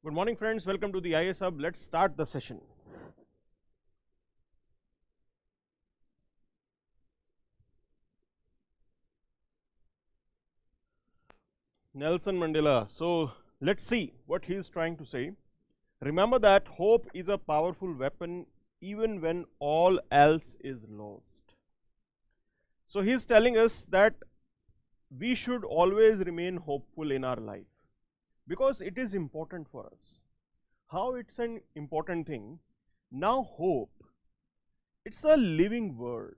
Good morning, friends. Welcome to the IS Hub. Let's start the session. Nelson Mandela. So let's see what he is trying to say. Remember that hope is a powerful weapon even when all else is lost. So he is telling us that we should always remain hopeful in our life because it is important for us. How it's an important thing? Now hope, it's a living word.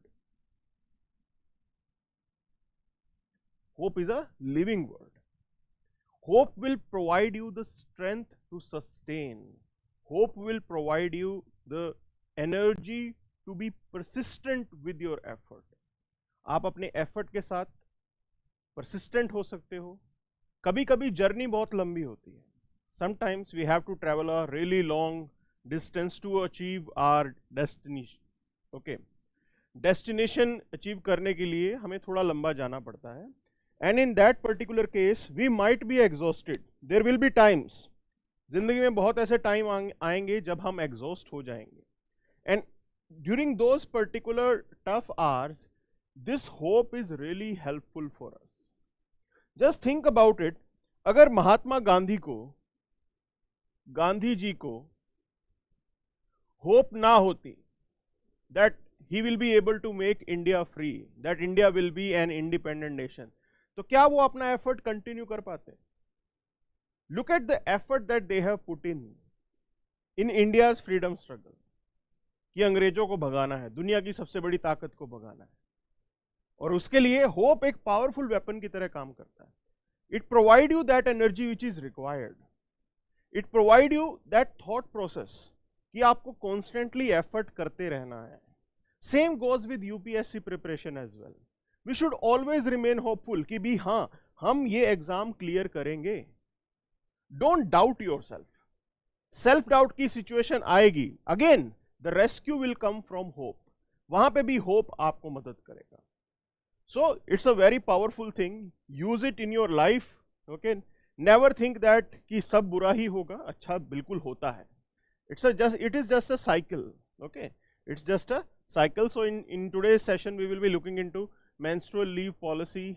Hope is a living word. Hope will provide you the strength to sustain. Hope will provide you the energy to be persistent with your effort. आप अपने effort के साथ persistent हो सकते हो. कभी कभी journey बहुत लंबी होती है. Sometimes we have to travel a really long distance to achieve our destination. Okay. Destination achieve करने के लिए हमें थोड़ा लंबा जाना पड़ता है. And in that particular case, we might be exhausted. There will be times. जिंदगी में बहुत ऐसे टाइम आएंगे जब हम एग्जॉस्ट हो जाएंगे. And during those particular tough hours, this hope is really helpful for us. Just think about it. अगर महात्मा गांधी जी को होप ना होती that he will be able to make India free, that India will be an independent nation, तो क्या वो अपना effort continue कर पाते? Look at the effort that they have put in India's freedom struggle, कि अंग्रेजों को भगाना है, दुनिया की सबसे बड़ी ताकत को भगाना है, और उसके लिए होप एक पावरफुल वेपन की तरह काम करता है. It provide you that energy which is required. It provide you that thought process कि आपको कॉन्स्टेंटली एफर्ट करते रहना है. Same goes with UPSC preparation as well. We should always remain hopeful कि भी हाँ, हम ये एग्जाम क्लियर करेंगे. Don't doubt yourself. Self doubt की सिचुएशन आएगी, again the rescue will come from hope. वहां पे भी होप आपको मदद करेगा. So it's a very powerful thing. Use it in your life. Okay, never think that कि सब बुरा ही होगा, अच्छा बिल्कुल होता है. It is just a cycle. Okay, it's just a cycle. So in today's session we will be looking into menstrual leave policy,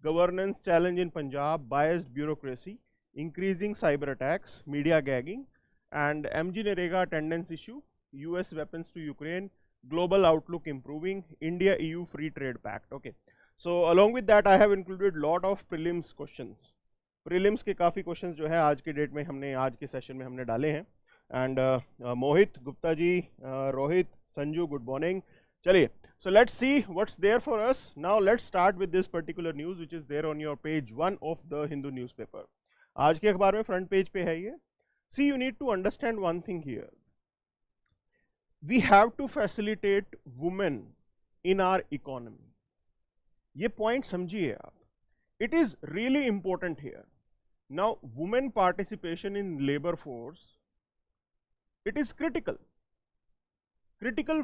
governance challenge in Punjab, biased bureaucracy, increasing cyber attacks, media gagging, and MG-Narega attendance issue, US weapons to Ukraine, global outlook improving, India EU free trade pact. Okay, so along with that I have included lot of prelims questions. Prelims के काफ़ी questions जो है आज के date में हमने आज के सेशन में हमने डाले हैं. And Mohit, Gupta ji, Rohit, Sanju, good morning. Chaliye, so let's see what's there for us. Now let's start with this particular news which is there on your page 1 of the Hindu newspaper. आज के अखबार में front page पे है ये. See, you need to understand one thing here. We have to facilitate women in our economy. ये point समझिए आप. It is really important here. Now, women participation in labor force, it is critical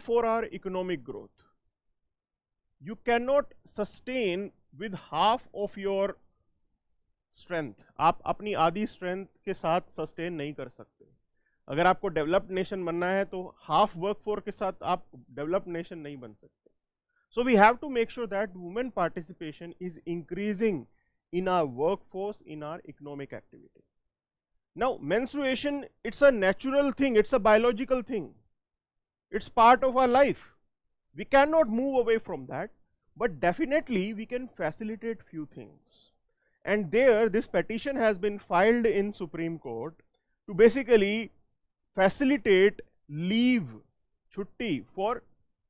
for our economic growth. You cannot sustain with half of your strength. आप अपनी आधी strength के साथ sustain नहीं कर सकते. अगर आपको डेवलप्ड नेशन बनना है तो हाफ वर्कफोर्स के साथ आप डेवलप्ड नेशन नहीं बन सकते. So we have to make sure that women participation is increasing in our workforce, in our economic activity. Now, menstruation, it's a natural thing, it's a biological thing. It's part of our life. We cannot move away from that, but definitely we can facilitate few things. And there, this petition has been filed in Supreme Court to basically facilitate leave, छुट्टी for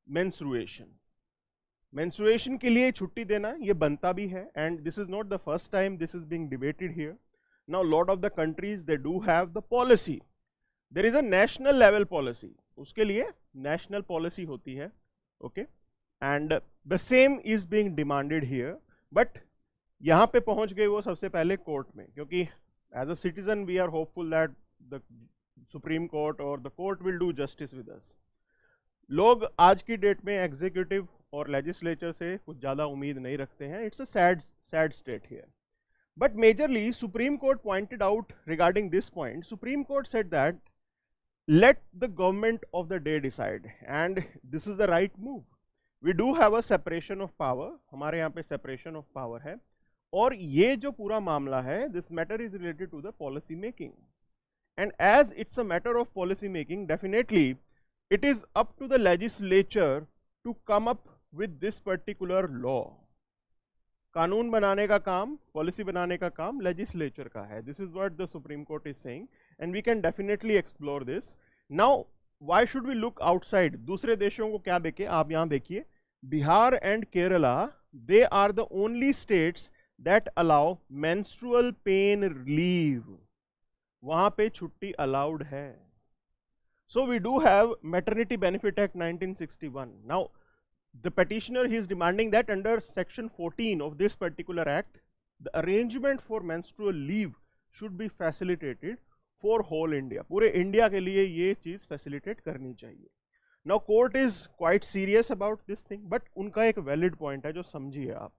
menstruation. Menstruation के लिए छुट्टी देना ये बनता भी है, and this is not the first time this is being debated here. Now, a lot of the countries they do have the policy. There is a national level policy. उसके लिए national policy होती है. Okay, and the same is being demanded here. But यहाँ पे पहुँच गए वो सबसे पहले कोर्ट में, क्योंकि as a citizen we are hopeful that the Supreme Court or the court will do justice with us. लोग आज की डेट में एग्जीक्यूटिव और लेजिस्लेचर से कुछ ज़्यादा उम्मीद नहीं रखते हैं. It's a sad state here. But majorly, Supreme Court pointed out regarding this point, Supreme Court said that let the government of the day decide, and this is the right move. We do have a separation of power, हमारे यहाँ पे separation of power है, और ये जो पूरा मामला है, this matter is related to the policy making, and as it's a matter of policy making, definitely it is up to the legislature to come up with this particular law. कानून बनाने का काम, पॉलिसी बनाने का काम legislature का है. This is what the supreme court is saying and we can definitely explore this. Now why should we look outside? दूसरे देशों को क्या देखें? आप यहां देखिए, Bihar and Kerala, they are the only states that allow menstrual pain leave. वहां पे छुट्टी अलाउड है. So we do have maternity benefit act 1961. Now the petitioner, he is demanding that under section 14 of this particular act, the arrangement for menstrual leave should be facilitated for whole India. पूरे India के लिए ये चीज facilitate करनी चाहिए. Now court is quite serious about this thing, but उनका एक valid point है जो समझिए आप.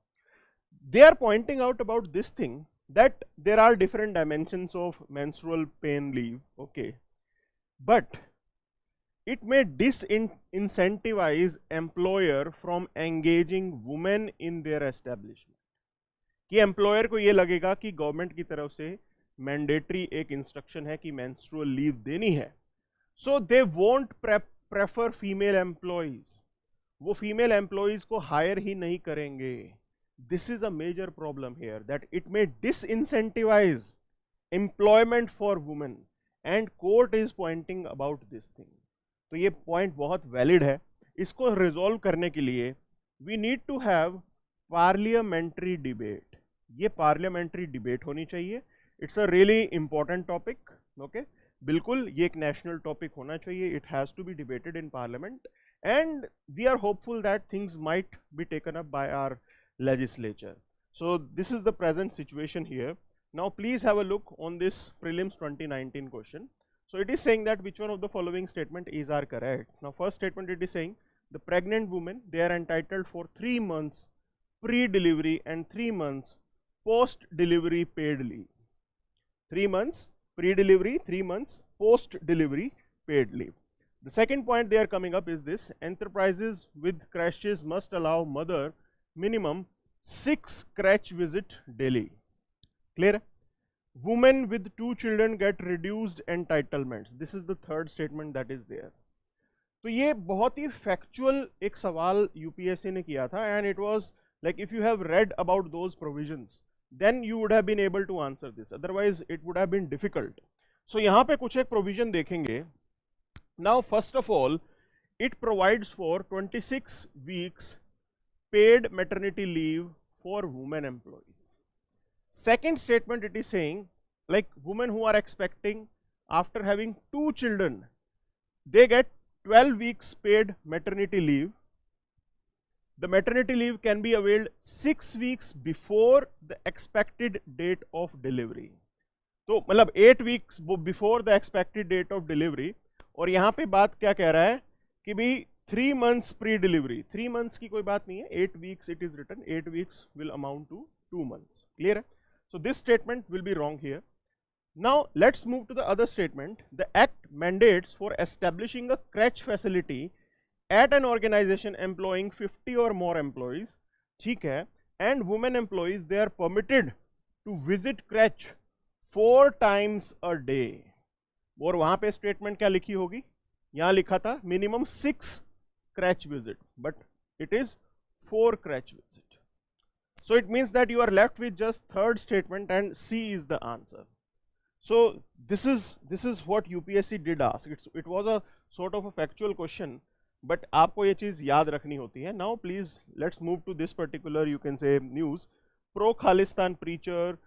They are pointing out about this thing that there are different dimensions of menstrual pain leave, okay, but it may disincentivize employer from engaging women in their establishment. कि employer को ये लगेगा कि government की तरफ से मैंडेटरी एक instruction है कि मेंस्ट्रुअल लीव देनी है, so they won't prefer female employees. वो फीमेल एम्प्लॉइज को हायर ही नहीं करेंगे. This is a major problem here, that it may disincentivize employment for women, and court is pointing about this thing. तो ये point बहुत वैलिड है. इसको रिजॉल्व करने के लिए we need to have parliamentary debate. ये पार्लियामेंट्री डिबेट होनी चाहिए. It's a really important topic. Okay, बिल्कुल ये एक नेशनल टॉपिक होना चाहिए. It has to be debated in parliament and we are hopeful that things might be taken up by our legislature. So this is the present situation here. Now please have a look on this prelims 2019 question. So it is saying that which one of the following statement is are correct. Now first statement, it is saying the pregnant women, they are entitled for 3 months pre-delivery and 3 months post-delivery paid leave. 3 months pre-delivery, 3 months post-delivery paid leave. The second point they are coming up is this: enterprises with crèches must allow mother minimum 6 crèche visit daily. Clear? Women with 2 children get reduced entitlements. This is the third statement that is there. तो ये बहुत ही factual एक सवाल UPSC ने किया था, and it was like if you have read about those provisions then you would have been able to answer this, otherwise it would have been difficult. So यहाँ पे कुछ एक प्रोविजन देखेंगे. Now first of all, it provides for 26 weeks paid maternity leave for women employees. Second statement, it is saying like women who are expecting after having 2 children, they get 12 weeks paid maternity leave. The maternity leave can be availed 6 weeks before the expected date of delivery. तो मतलब 8 weeks before the expected date of delivery. और यहाँ पे बात क्या कह रहा है कि भी 3 months pre-delivery. 3 months की कोई बात नहीं है, 8 weeks it is written. 8 weeks will amount to 2 months. Clear है? So this statement will be wrong here. Now let's move to the other statement. The act mandates for establishing a crèche facility at an organization employing 50 or more employees. ठीक है? And women employees, they are permitted to visit crèche 4 times a day. और वहां पे statement क्या लिखी होगी? यहां लिखा था minimum 6 crèche visit, but it is 4 crèche visit. So it means that you are left with just third statement, and C is the answer. So this is what UPSC did ask. It was a sort of a factual question, but आपको ये चीज याद रखनी होती है. Now please let's move to this particular, you can say, news. Pro Khalistan preacher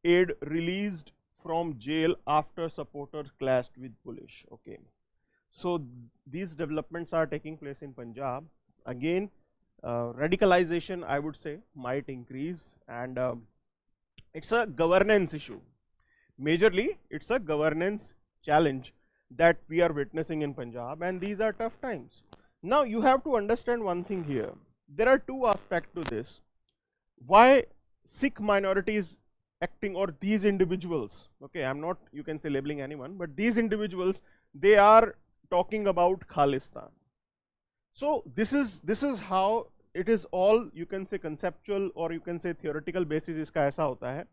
aid released from jail after supporters clashed with police. Okay. So these developments are taking place in Punjab. Again, radicalization, I would say, might increase, and it's a governance issue. Majorly, it's a governance challenge that we are witnessing in Punjab, and these are tough times. Now, you have to understand one thing here. There are 2 aspects to this. Why Sikh minorities acting, or these individuals, okay, I'm not, you can say, labeling anyone, but these individuals, they are talking about Khalistan. So this is how it is all, you can say, conceptual or you can say theoretical basis इसका ऐसा होता है.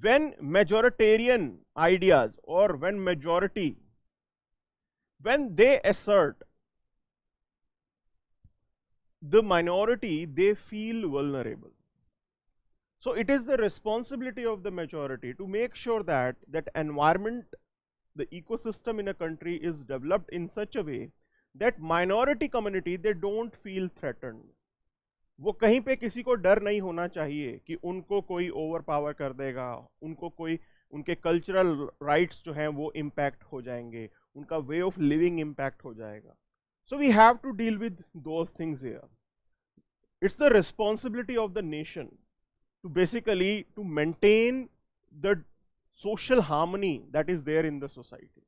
When majoritarian ideas or when majority, when they assert the minority, they feel vulnerable. So it is the responsibility of the majority to make sure that that environment, the ecosystem in a country is developed in such a way that minority community, they don't feel threatened. वो कहीं पे किसी को डर नहीं होना चाहिए कि उनको कोई ओवर पावर कर देगा, उनको कोई, उनके कल्चरल राइट्स जो हैं वो इम्पैक्ट हो जाएंगे, उनका वे ऑफ लिविंग इम्पैक्ट हो जाएगा. So we have to deal with those things here. It's the responsibility of the nation to basically to maintain the social harmony that is there in the society.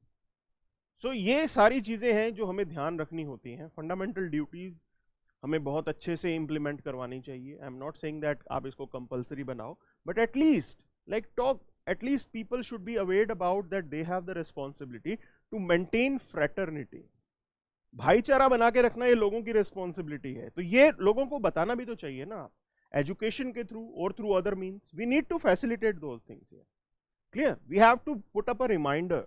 So ये सारी चीजें हैं जो हमें ध्यान रखनी होती हैं. फंडामेंटल ड्यूटीज हमें बहुत अच्छे से इम्प्लीमेंट करवानी चाहिए. I am not saying that आप इसको कंपलसरी बनाओ, but at least like talk, at least people should be aware about that they have the responsibility to maintain fraternity. भाईचारा बना के रखना ये लोगों की रिस्पॉन्सिबिलिटी है, तो ये लोगों को बताना भी तो चाहिए ना, education के through or through other means. We need to facilitate those things here. Clear? We have to put up a reminder.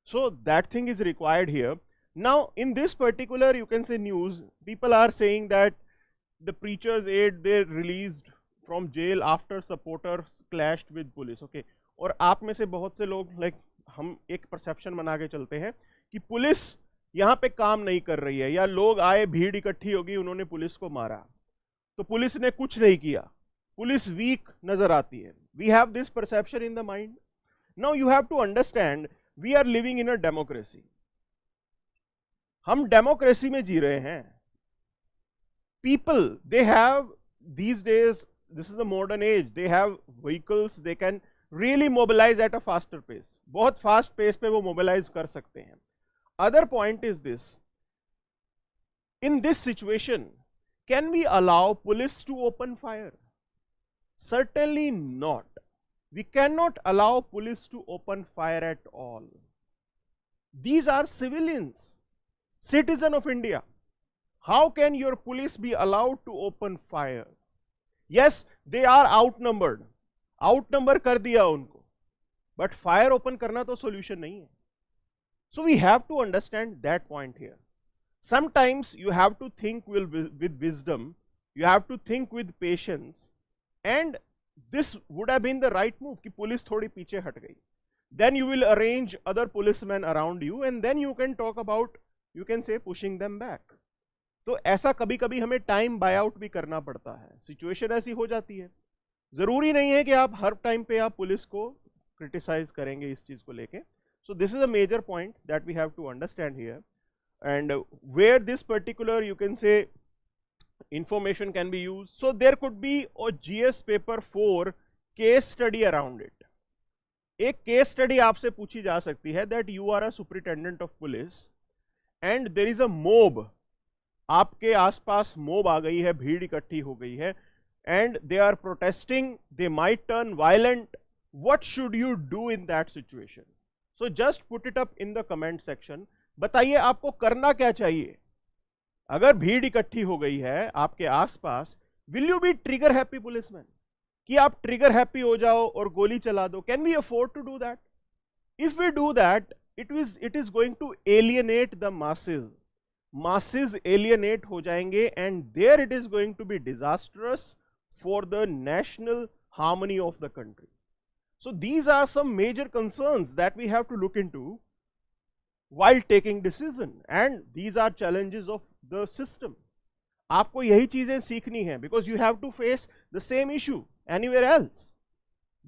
So that thing is required here. Now in this particular, you can say, news, people are saying that the preacher's aide, they released from jail after supporters clashed with police. Okay, और आप में से बहुत से लोग, like, हम एक perception बना के चलते हैं कि पुलिस यहाँ पे काम नहीं कर रही है, या लोग आए, भीड़ इकट्ठी होगी, उन्होंने पुलिस को मारा, तो पुलिस ने कुछ नहीं किया, पुलिस वीक नजर आती है. We have this perception in the mind. Now you have to understand, we are living in a democracy. हम डेमोक्रेसी में जी रहे हैं. People, they have these days, this is the modern age, they have vehicles, they can really mobilise at a faster pace. बहुत fast pace पे वो mobilise कर सकते हैं. Other point is this, in this situation, can we allow police to open fire? Certainly not. We cannot allow police to open fire at all. These are civilians, citizens of India. How can your police be allowed to open fire? Yes, they are outnumbered. Outnumber कर दिया उनको, but fire open करना तो solution नहीं है. So we have to understand that point here. Sometimes you have to think with wisdom, you have to think with patience, and this would have been the right move कि police थोड़ी पीछे हट गई. Then you will arrange other policemen around you, and then you can talk about, you can say, pushing them back. तो ऐसा कभी कभी हमें टाइम बाय आउट भी करना पड़ता है. सिचुएशन ऐसी हो जाती है. जरूरी नहीं है कि आप हर टाइम पे आप पुलिस को क्रिटिसाइज करेंगे इस चीज को लेके. So this is a major point that we have to understand here. And where this particular, you can say, information can be used. So there could be a GS paper 4 case study around it. एक case study आपसे पूछी जा सकती है that you are a superintendent of police and there is a mob, आपके आसपास mob आ गई है, भीड़ इकट्ठी हो गई है, and they are protesting, they might turn violent. What should you do in that situation? So just put it up in the comment section. बताइए आपको करना क्या चाहिए अगर भीड़ इकट्ठी हो गई है आपके आसपास. Will you be trigger happy policeman, कि आप ट्रिगर हैप्पी हो जाओ और गोली चला दो? Can we afford to do that? If we do that, it is going to alienate the masses. Masses alienate हो जाएंगे and there it is going to be disastrous for the national harmony of the country. So these are some major concerns that we have to look into while taking decision, and these are challenges of the system. आपको यही चीजें सीखनी है, because you have to face the same issue anywhere else.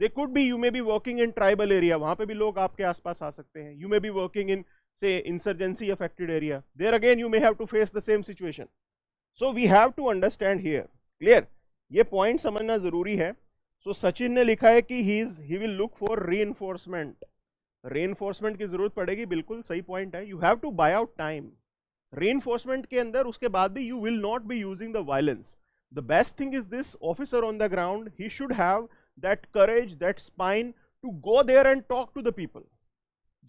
They could be, you may be working in tribal area, वहां पे भी लोग आपके आसपास आ सकते हैं. You may be working in, say, insurgency affected area. There again you may have to face the same situation. So we have to understand here. Clear? ये point समझना जरूरी है. So सचिन ने लिखा है कि he will look for reinforcement. Reinforcement की जरूरत पड़ेगी, बिल्कुल सही पॉइंट है. You have to buy out time. Reinforcement के अंदर उसके बाद भी you will not be using the violence. The best thing is this, officer on the ground, he should have that courage, that spine to go there and talk to the people.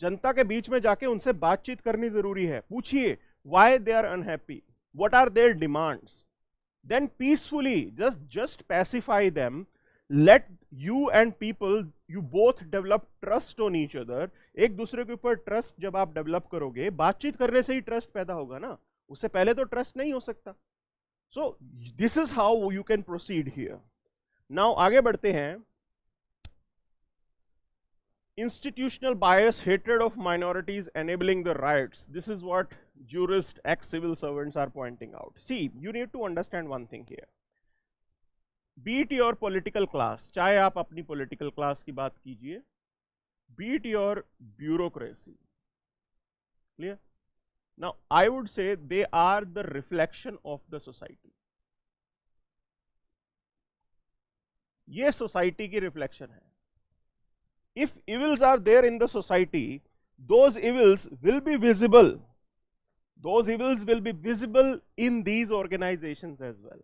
जनता के बीच में जाके उनसे बातचीत करनी जरूरी है. पूछिए why they are unhappy, what are their demands, then peacefully just pacify them. Let you and people, you both develop trust on each other. एक दूसरे के ऊपर ट्रस्ट जब आप डेवलप करोगे, बातचीत करने से ही ट्रस्ट पैदा होगा ना, उससे पहले तो ट्रस्ट नहीं हो सकता. सो this is how you can proceed here. Now आगे बढ़ते हैं. Institutional bias, hatred of minorities, enabling the riots. This is what jurists, ex-civil servants are pointing out. See, you need to understand one thing here. Be it your political class, चाहे आप अपनी political class की बात कीजिए, be it your bureaucracy. Clear? Now, I would say they are the reflection of the society. ये society की reflection है. If evils are there in the society, those evils will be visible. Those evils will be visible in these organizations as well.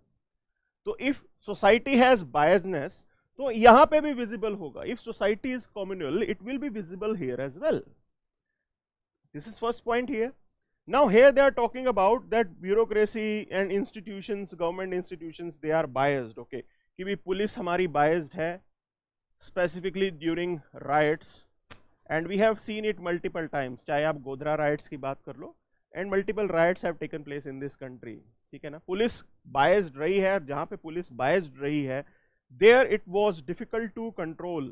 So if society has biasness, तो यहाँ पे भी visible होगा. If society is communal, it will be visible here as well. This is first point here. Now here they are talking about that bureaucracy and institutions, government institutions, they are biased. Okay, कि भी police हमारी biased है, specifically during riots, and we have seen it multiple times. चाहे आप Godhra riots की बात कर लो, and multiple riots have taken place in this country. ठीक है ना, पुलिस biased रही है. जहाँ पे पुलिस biased रही है, there it was difficult to control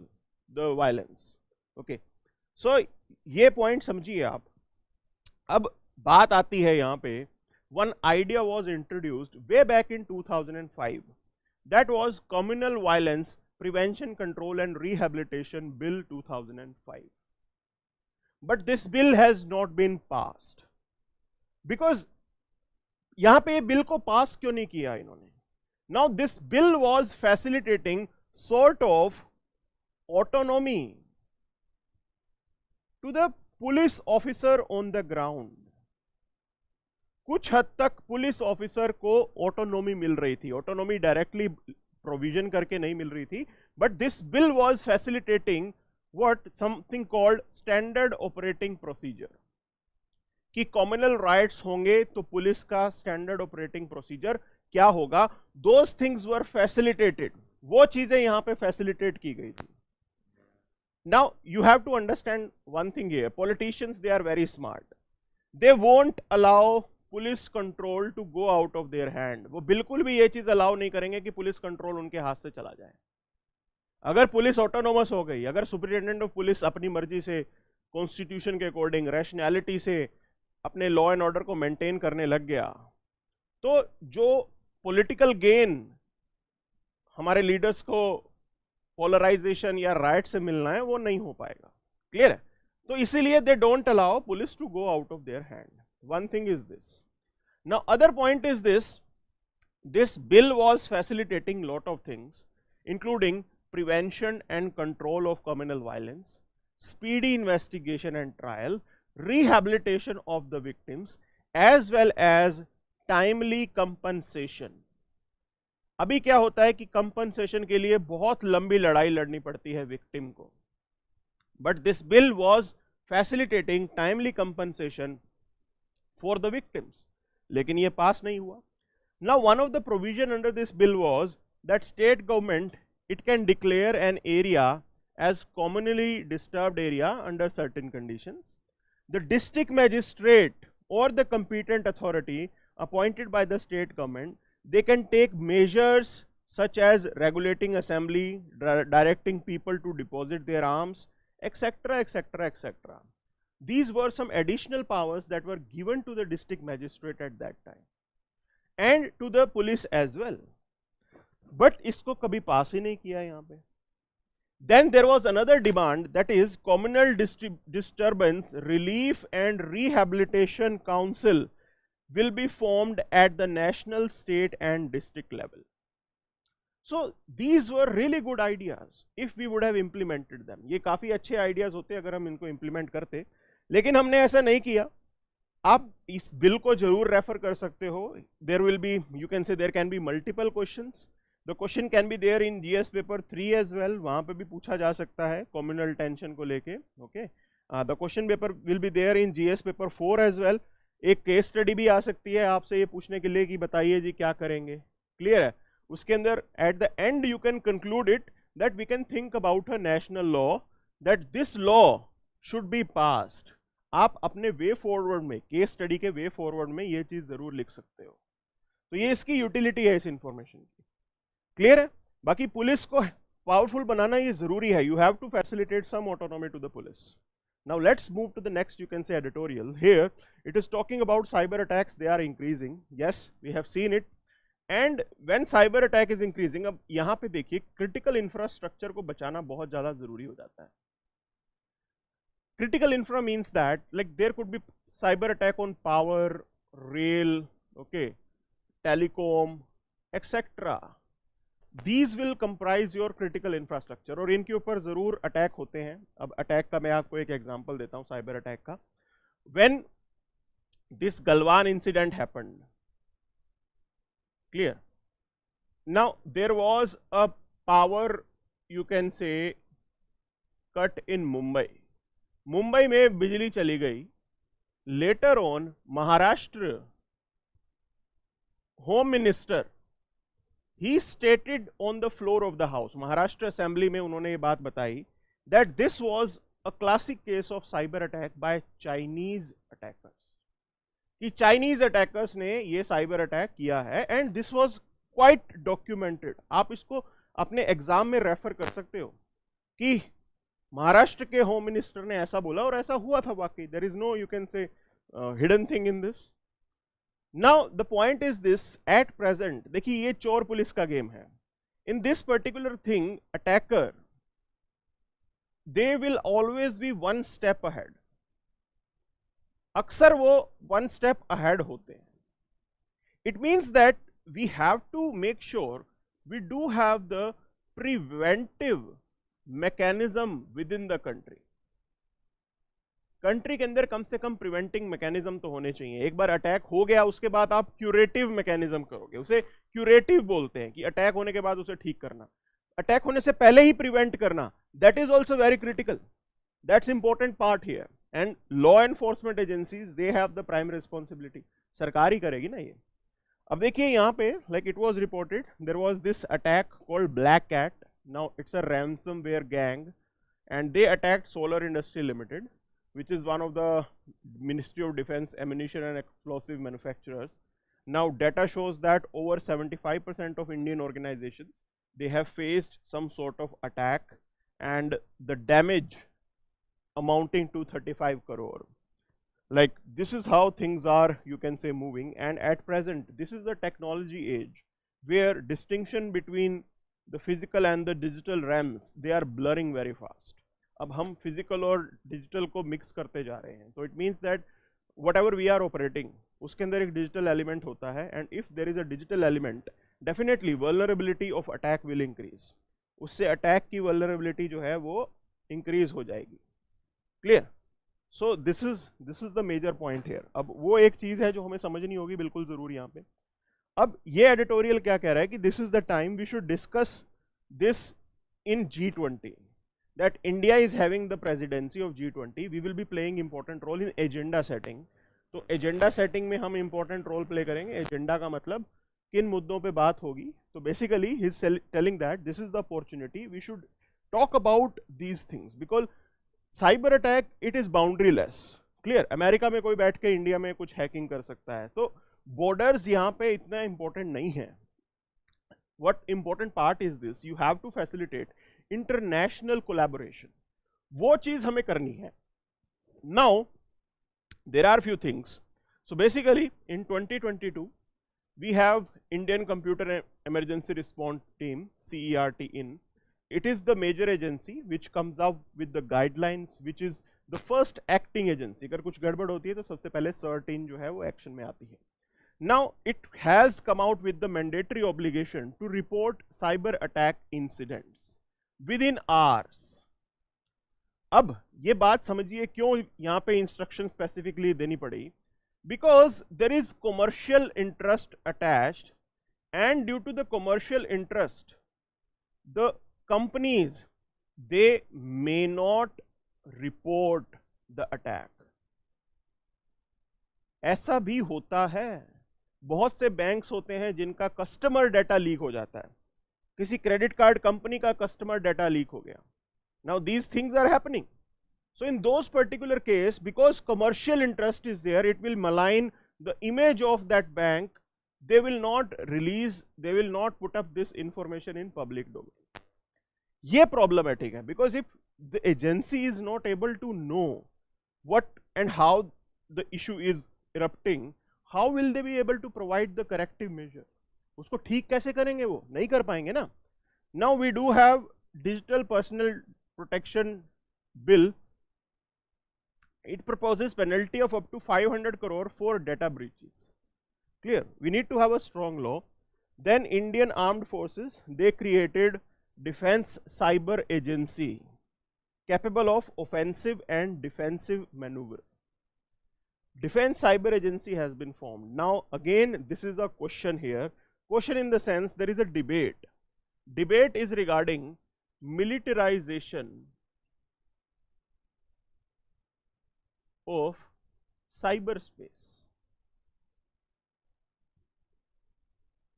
the violence. Okay, so ये point समझिए आप. अब बात आती है यहाँ पे, one idea was introduced way back in 2005. That was Communal Violence Prevention, Control and Rehabilitation Bill 2005. But this bill has not been passed. Because यहाँ पे बिल को पास क्यों नहीं किया इन्होंने? Now this bill was facilitating sort of autonomy to the police officer on the ground. कुछ हद तक पुलिस ऑफिसर को ऑटोनॉमी मिल रही थी. ऑटोनॉमी डायरेक्टली प्रोविजन करके नहीं मिल रही थी, but this bill was facilitating what something called standard operating procedure. कि कम्युनल राइट्स होंगे तो पुलिस का स्टैंडर्ड ऑपरेटिंग प्रोसीजर क्या होगा. Those things were facilitated. वो चीजें यहां पे फैसिलिटेट की गई थी. Now you have to understand one thing here. Politicians they are very smart. They won't allow police control to go out of their hand. वो बिल्कुल भी ये चीज अलाउ नहीं करेंगे कि पुलिस कंट्रोल उनके हाथ से चला जाए. अगर पुलिस ऑटोनोमस हो गई, अगर सुपरिटेंडेंट ऑफ पुलिस अपनी मर्जी से कॉन्स्टिट्यूशन के अकॉर्डिंग रैशनैलिटी से अपने लॉ एंड ऑर्डर को मेंटेन करने लग गया, तो जो पॉलिटिकल गेन हमारे लीडर्स को पोलराइजेशन या राइट से मिलना है वो नहीं हो पाएगा. क्लियर है? तो इसीलिए they don't allow police to go out of their hand. One thing is this. Now other point is this. This bill was facilitating lot of things, including prevention and control of communal violence, speedy investigation and trial, rehabilitation of the victims, as well as timely compensation. अभी क्या होता है कि compensation के लिए बहुत लंबी लड़ाई लड़नी पड़ती है victim को. But this bill was facilitating timely compensation for the victims. लेकिन ये पास नहीं हुआ. Now one of the provision under this bill was that state government, it can declare an area as communally disturbed area under certain conditions. The district magistrate or the competent authority appointed by the state government, they can take measures such as regulating assembly, directing people to deposit their arms, etc., etc., etc. These were some additional powers that were given to the district magistrate at that time and to the police as well. But इसको कभी पास ही नहीं किया यहाँ पे. Then there was another demand, that is Communal Disturbance Relief and Rehabilitation Council will be formed at the national, state and district level. So these were really good ideas if we would have implemented them. ये काफी अच्छे ideas होते अगर हम इनको implement करते, लेकिन हमने ऐसा नहीं किया. आप इस बिल को जरूर रेफर कर सकते हो. There will be, you can say there can be multiple questions. The question can be there in GS paper 3 as well, वहां पे भी पूछा जा सकता है कम्युनल टेंशन को लेके. Okay, the question paper will be there in GS paper 4 as well. एक केस स्टडी भी आ सकती है आपसे ये पूछने के लिए कि बताइए जी क्या करेंगे. क्लियर है. उसके अंदर at the end you can conclude it that we can think about a national law, that this law should be passed. आप अपने वे फॉरवर्ड में, केस स्टडी के वे फॉरवर्ड में ये चीज जरूर लिख सकते हो. तो ये इसकी यूटिलिटी है इस इंफॉर्मेशन की. क्लियर है. बाकी पुलिस को पावरफुल बनाना ये जरूरी है. You have to facilitate some autonomy to the police. Now let's move to the next, you can say, editorial. Here it is talking about cyber attacks. They are increasing. Yes, we have seen it. And when cyber attack is increasing, अब यहाँ पे देखिए critical infrastructure को बचाना बहुत ज़्यादा जरूरी हो जाता है. Critical infra means that like there could be cyber attack on power, rail, okay, telecom, etc. These will comprise your critical infrastructure. और इनके ऊपर जरूर अटैक होते हैं. अब अटैक का मैं आपको एक एग्जांपल देता हूं साइबर अटैक का. When this Galwan incident happened, clear, now there was a power, you can say, cut in Mumbai. Mumbai में बिजली चली गई. Later on Maharashtra home minister, he stated on the floor of the house, Maharashtra assembly में उन्होंने ये बात बताई that this was a classic case of cyber attack by Chinese attackers, कि Chinese attackers ने ये cyber attack किया है and this was quite documented. आप इसको अपने एग्जाम में रेफर कर सकते हो कि महाराष्ट्र के होम मिनिस्टर ने ऐसा बोला और ऐसा हुआ था वाकई. there is no, you can say, hidden thing in this. Now the point is this, at present देखिए ये चोर पुलिस का गेम है. In this particular thing, attacker, they will always be one step ahead. अक्सर वो one step ahead होते हैं. It means that we have to make sure we do have the preventive mechanism within the country. Country के अंदर कम से कम preventing mechanism तो होने चाहिए. एक बार अटैक हो गया उसके बाद आप क्यूरेटिव मैकेनिज्म करोगे. उसे क्यूरेटिव बोलते हैं कि अटैक होने के बाद उसे ठीक करना. अटैक होने से पहले ही प्रिवेंट करना, that is also very critical. That's important part here. And law enforcement agencies, they have the prime responsibility. सरकार ही करेगी ना ये. अब देखिए यहाँ पे, like it was reported, there was this attack called Black Cat. Now it's a ransomware gang and they attacked Solar Industry Limited, which is one of the Ministry of Defense ammunition and explosive manufacturers. Now data shows that over 75% of Indian organizations, they have faced some sort of attack and the damage amounting to 35 crore. Like this is how things are, you can say, moving. And at present this is the technology age where distinction between the physical and the digital realms, they are blurring very fast. अब हम physical और digital को mix करते जा रहे हैं. तो it means that whatever we are operating उसके अंदर एक डिजिटल एलिमेंट होता है. And if there is a digital element, definitely vulnerability of attack will increase. उससे अटैक की वल्नरेबिलिटी जो है वो इंक्रीज हो जाएगी. Clear. So this is the major point here. अब वो एक चीज है जो हमें समझनी होगी बिल्कुल जरूर यहाँ पे. अब ये एडिटोरियल क्या कह रहा है कि this is the time we should discuss this in G20. that India is having the presidency of G20, we will be playing important role in agenda setting. तो agenda setting में हम important role play करेंगे. agenda का मतलब किन मुद्दों पे बात होगी. तो basically he is telling that this is the opportunity we should talk about these things because cyber attack, it is boundaryless. clear. America में कोई बैठ के इंडिया में कुछ हैकिंग कर सकता है. तो borders यहाँ पे इतना important नहीं है. what important part is this, you have to facilitate international collaboration. वो चीज हमें करनी है. Now there are few things. So basically in 2022 we have Indian computer emergency response team, CERT in. It is the major agency which comes up with the guidelines, which is the first acting agency. अगर कुछ गड़बड़ होती है तो सबसे पहले CERT in जो है वो एक्शन में आती है. Now it has come out with the mandatory obligation to report cyber attack incidents within hours. अब ये बात समझिए क्यों यहाँ पे इंस्ट्रक्शन स्पेसिफिकली देनी पड़ी. Because there is commercial interest attached and due to the commercial interest, the companies, they may not report the attack. ऐसा भी होता है, बहुत से बैंक्स होते हैं जिनका कस्टमर डाटा लीक हो जाता है, किसी क्रेडिट कार्ड कंपनी का कस्टमर डाटा लीक हो गया. Now these things are happening. So in those particular case, because commercial interest is there, it will malign the image of that bank. They will not release, they will not put up this information in public domain. ये problematic है, because if the agency is not able to know what and how the issue is erupting, how will they be able to provide the corrective measure? उसको ठीक कैसे करेंगे, वो नहीं कर पाएंगे ना. Now we do have digital personal protection bill. It proposes penalty of up to 500 crore for data breaches. Clear? We need to have a strong law. Then Indian Armed Forces, they created Defense Cyber Agency capable of offensive and defensive maneuver. Defense Cyber Agency has been formed. Now again, this is a question here. Question in the sense there is a debate. Debate is regarding militarization of cyberspace.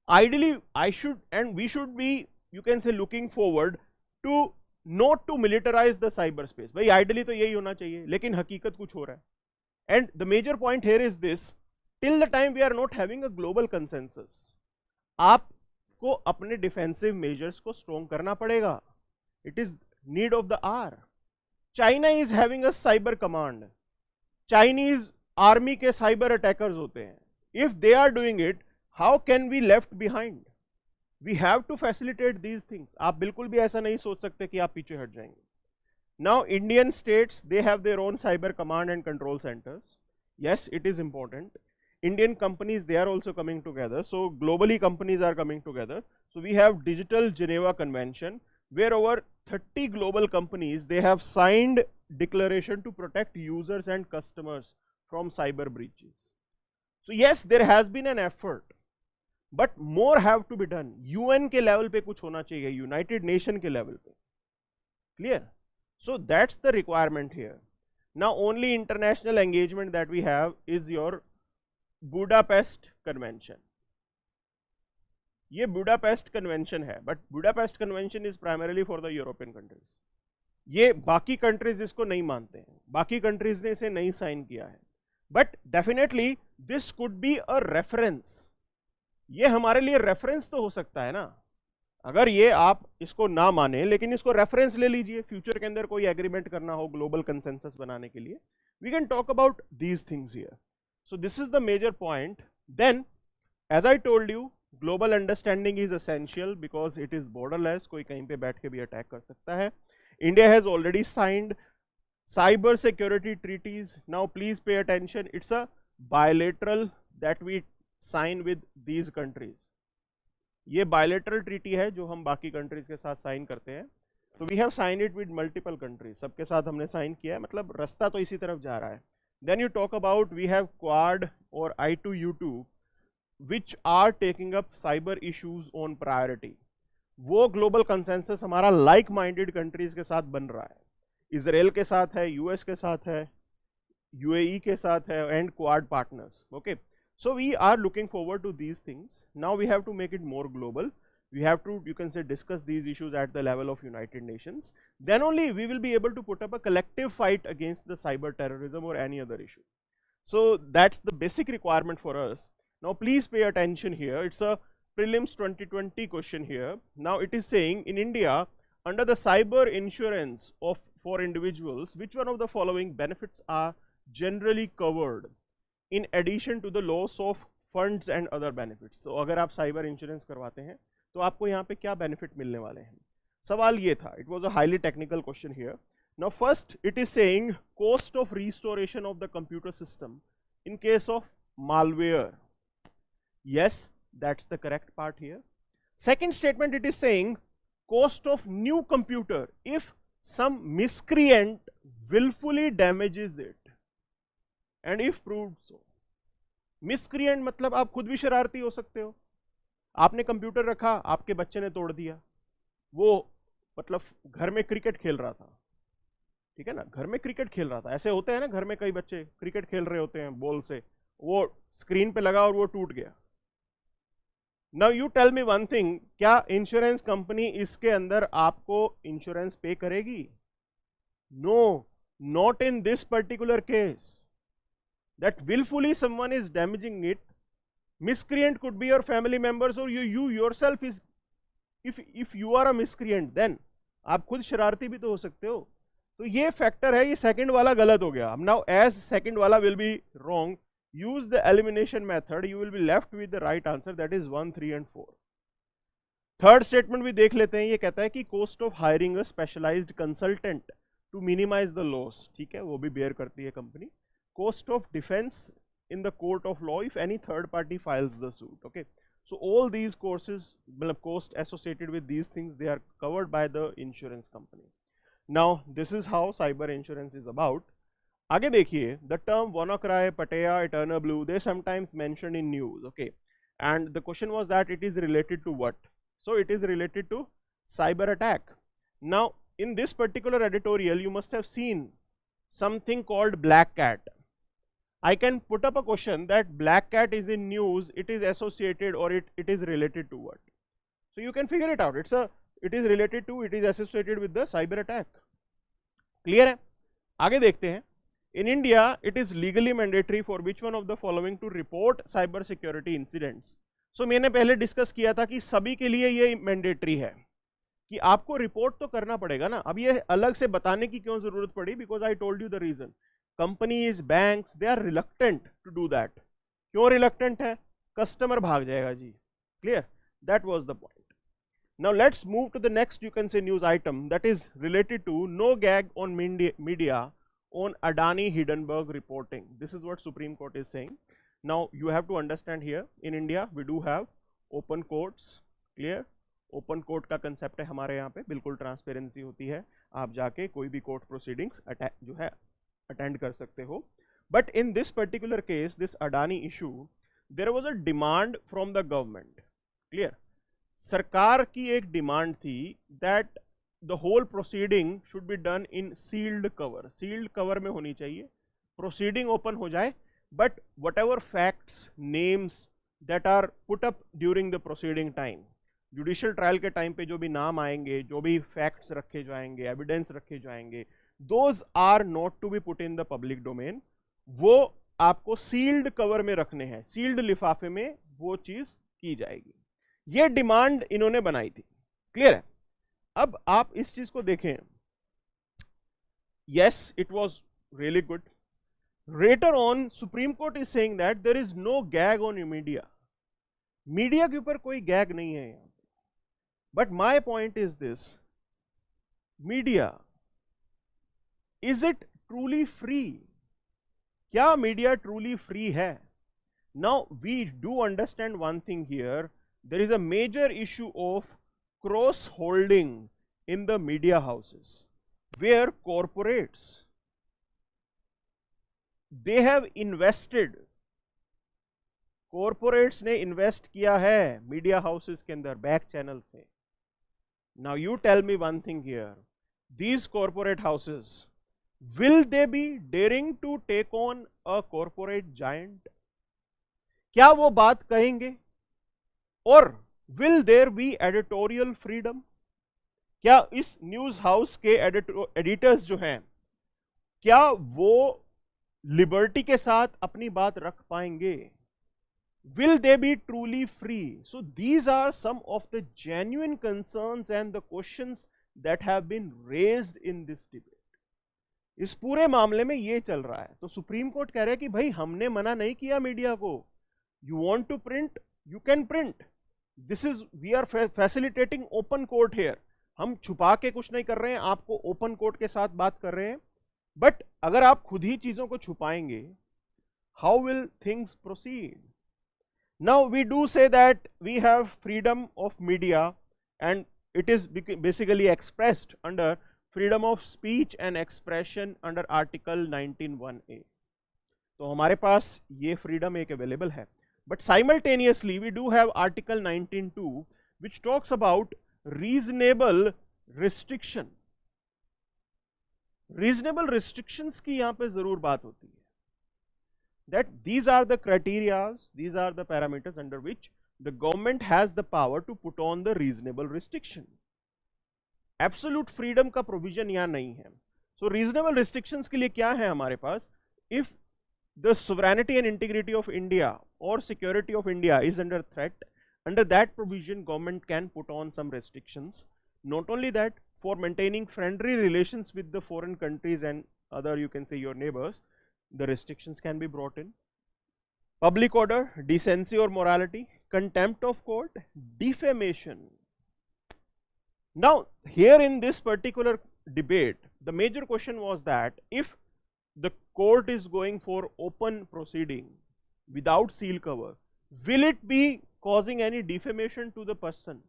Ideally, I should and we should be, you can say, looking forward to not to militarize the cyberspace. भाई ideally तो यही होना चाहिए, लेकिन हकीकत कुछ हो रहा है. And the major point here is this: till the time we are not having a global consensus, आपको अपने defensive measures को strong करना पड़ेगा. It is need of the hour. China is having a cyber command. Chinese army के cyber attackers होते हैं. If they are doing it, how can we left behind? We have to facilitate these things. आप बिल्कुल भी ऐसा नहीं सोच सकते कि आप पीछे हट जाएंगे. Now Indian states, they have their own cyber command and control centers. Yes, it is important. Indian companies, they are also coming together. So globally companies are coming together. So we have Digital Geneva Convention, where over 30 global companies, they have signed declaration to protect users and customers from cyber breaches. So yes, there has been an effort, but more have to be done. UN के level पे कुछ होना चाहिए, United Nation के level पे. Clear? So that's the requirement here. Now only international engagement that we have is your Budapest Convention. ये Budapest Convention है, but Budapest Convention is primarily for the European countries. ये बाकी countries इसको नहीं मानते हैं, बाकी countries ने इसे नहीं sign किया है. But definitely this could be a reference. ये हमारे लिए reference तो हो सकता है ना. अगर ये आप इसको ना माने, लेकिन इसको reference ले लीजिए, future के अंदर कोई agreement करना हो global consensus बनाने के लिए, we can talk about these things here. So this is the major point. Then, as I told you, global understanding is essential because it is borderless. कोई कहीं पे बैठ के भी attack कर सकता है. India has already signed cyber security treaties. Now please pay attention. It's a bilateral that we sign with these countries. ये bilateral treaty है जो हम बाकी countries के साथ sign करते हैं. So we have signed it with multiple countries. सबके साथ हमने sign किया है, मतलब रास्ता तो इसी तरफ जा रहा है. Then you talk about we have Quad or I2U2, which are taking up cyber issues on priority. वो global consensus हमारा like-minded countries के साथ बन रहा है. इसराइल के साथ है, यूएस के साथ है, यूएई के साथ है, and Quad partners. Okay, so we are looking forward to these things. Now we have to make it more global. We have to, you can say, discuss these issues at the level of United Nations. Then only we will be able to put up a collective fight against the cyber terrorism or any other issue. So that's the basic requirement for us. Now please pay attention here. It's a prelims 2020 question here. Now it is saying in India, under the cyber insurance of for individuals, which one of the following benefits are generally covered in addition to the loss of funds and other benefits? So अगर आप cyber insurance करवाते हैं तो आपको यहाँ पे क्या benefit मिलने वाले हैं? सवाल ये था. It was a highly technical question here. Now first it is saying cost of restoration of the computer system in case of malware. Yes, that's the correct part here. Second statement, it is saying cost of new computer if some miscreant willfully damages it and if proved so. Miscreant मतलब आप खुद भी शरारती हो सकते हो, आपने computer रखा, आपके बच्चे ने तोड़ दिया, वो मतलब घर में क्रिकेट खेल रहा था, ठीक है ना, घर में क्रिकेट खेल रहा था, ऐसे होते हैं ना घर में कई बच्चे क्रिकेट खेल रहे होते हैं बॉल से, वो स्क्रीन पे लगा और वो टूट गया। Now you tell me one thing, क्या इंश्योरेंस कंपनी इसके अंदर आपको इंश्योरेंस पे करेगी? No, not in this particular case, that willfully someone is damaging it. Miscreant could be your family members or you yourself is, if you are a miscreant then आप खुद शरारती भी तो हो सकते हो। तो ये फैक्टर है, ये सेकंड वाला गलत हो गया। अब नाउ एज सेकंड वाला will be wrong, use the elimination method, you will be left with the right answer, that is 1, 3 and 4. Third statement भी देख लेते हैं, ये कहता है कि cost of hiring a specialized consultant to minimize the loss, ठीक है, वो भी बेयर करती है company. cost of defense in the court of law if any third party files the suit, okay. So all these courses, cost associated with these things, they are covered by the insurance company. Now this is how cyber insurance is about. आगे देखिए, the term WannaCry, Pattaya, EternaBlue, they sometimes mentioned in news, okay, and the question was that it is related to what? So it is related to cyber attack. Now in this particular editorial you must have seen something called Black Cat. I can put up a question that Black Cat is in news, it is associated or it is related to what? So you can figure it out, it is related to, it is associated with the cyber attack. Clear है? आगे देखते हैं। In India, it is legally mandatory for which one of the following to report cyber security incidents. So मैंने पहले discuss किया था कि सभी के लिए ये मैंडेटरी है कि आपको रिपोर्ट तो करना पड़ेगा ना। अब ये अलग से बताने की क्यों जरूरत पड़ी? Because I told you the reason, companies, banks, they are reluctant to do that. क्यों रिलक्टेंट है? कस्टमर भाग जाएगा जी। Clear? That was the point. Now let's move to the next, you can say, news item that is related to no gag on media on Adani Hindenburg reporting. This is what Supreme Court is saying. Now you have to understand here, in India we do have open courts. Clear? Open court का concept है हमारे यहाँ पे, बिल्कुल transparency होती है, आप जाके कोई भी कोर्ट प्रोसीडिंग्स जो है अटेंड कर सकते हो। But in this particular case, this Adani issue, there was a demand from the government. Clear? सरकार की एक डिमांड थी that the whole proceeding should be done in sealed cover. Sealed cover में होनी चाहिए, प्रोसीडिंग ओपन हो जाए, but whatever facts, names that are put up during the proceeding time, judicial trial के टाइम पे जो भी नाम आएंगे, जो भी फैक्ट्स रखे जाएंगे, एविडेंस रखे जाएंगे, those are not to be put in the public domain. वो आपको सील्ड कवर में रखने हैं, सील्ड लिफाफे में वो चीज की जाएगी। ये डिमांड इन्होंने बनाई थी। क्लियर है? अब आप इस चीज को देखें, yes it was really good. Later on Supreme court is saying that there is no gag on media. Media के ऊपर कोई गैग नहीं है यहां पे। But my point is this, media, is it truly free? क्या मीडिया ट्रूली फ्री है? Now we do understand one thing here, there is a major issue of cross holding in the media houses where corporates, they have invested, corporates ने invest किया है media houses के अंदर back channel से। now you tell me one thing here, these corporate houses, will they be daring to take on a corporate giant? क्या वो बात कहेंगे? और will there be editorial freedom? क्या इस न्यूज हाउस के एडिटर्स जो हैं, क्या वो लिबर्टी के साथ अपनी बात रख पाएंगे? Will they be truly free? So these are some of the genuine concerns and the questions that have been raised in this debate. इस पूरे मामले में ये चल रहा है। तो सुप्रीम कोर्ट कह रहा है कि भाई हमने मना नहीं किया मीडिया को, you want to print, you can print, this is, we are facilitating open court here, हम छुपा के कुछ नहीं कर रहे हैं, आपको ओपन कोर्ट के साथ बात कर रहे हैं। बट अगर आप खुद ही चीजों को छुपाएंगे, how will things proceed? Now we do say that we have freedom of media and it is basically expressed under freedom of speech and expression under article 19(1)(a। तो हमारे पास ये फ्रीडम एक अवेलेबल है। but simultaneously we do have article 19(2) which talks about reasonable restriction. reasonable restrictions की यहां पे जरूर बात होती है, that these are the criteria, these are the parameters under which the government has the power to put on the reasonable restriction. absolute freedom का provision यहां नहीं है. so reasonable restrictions के लिए क्या है हमारे पास? if the sovereignty and integrity of India or security of India is under threat, under that provision government can put on some restrictions. Not only that, for maintaining friendly relations with the foreign countries and other, you can say, your neighbors, the restrictions can be brought in. Public order, decency or morality, contempt of court, defamation. Now here in this particular debate, the major question was that if the court is going for open proceeding without seal cover, will it be causing any defamation to the person?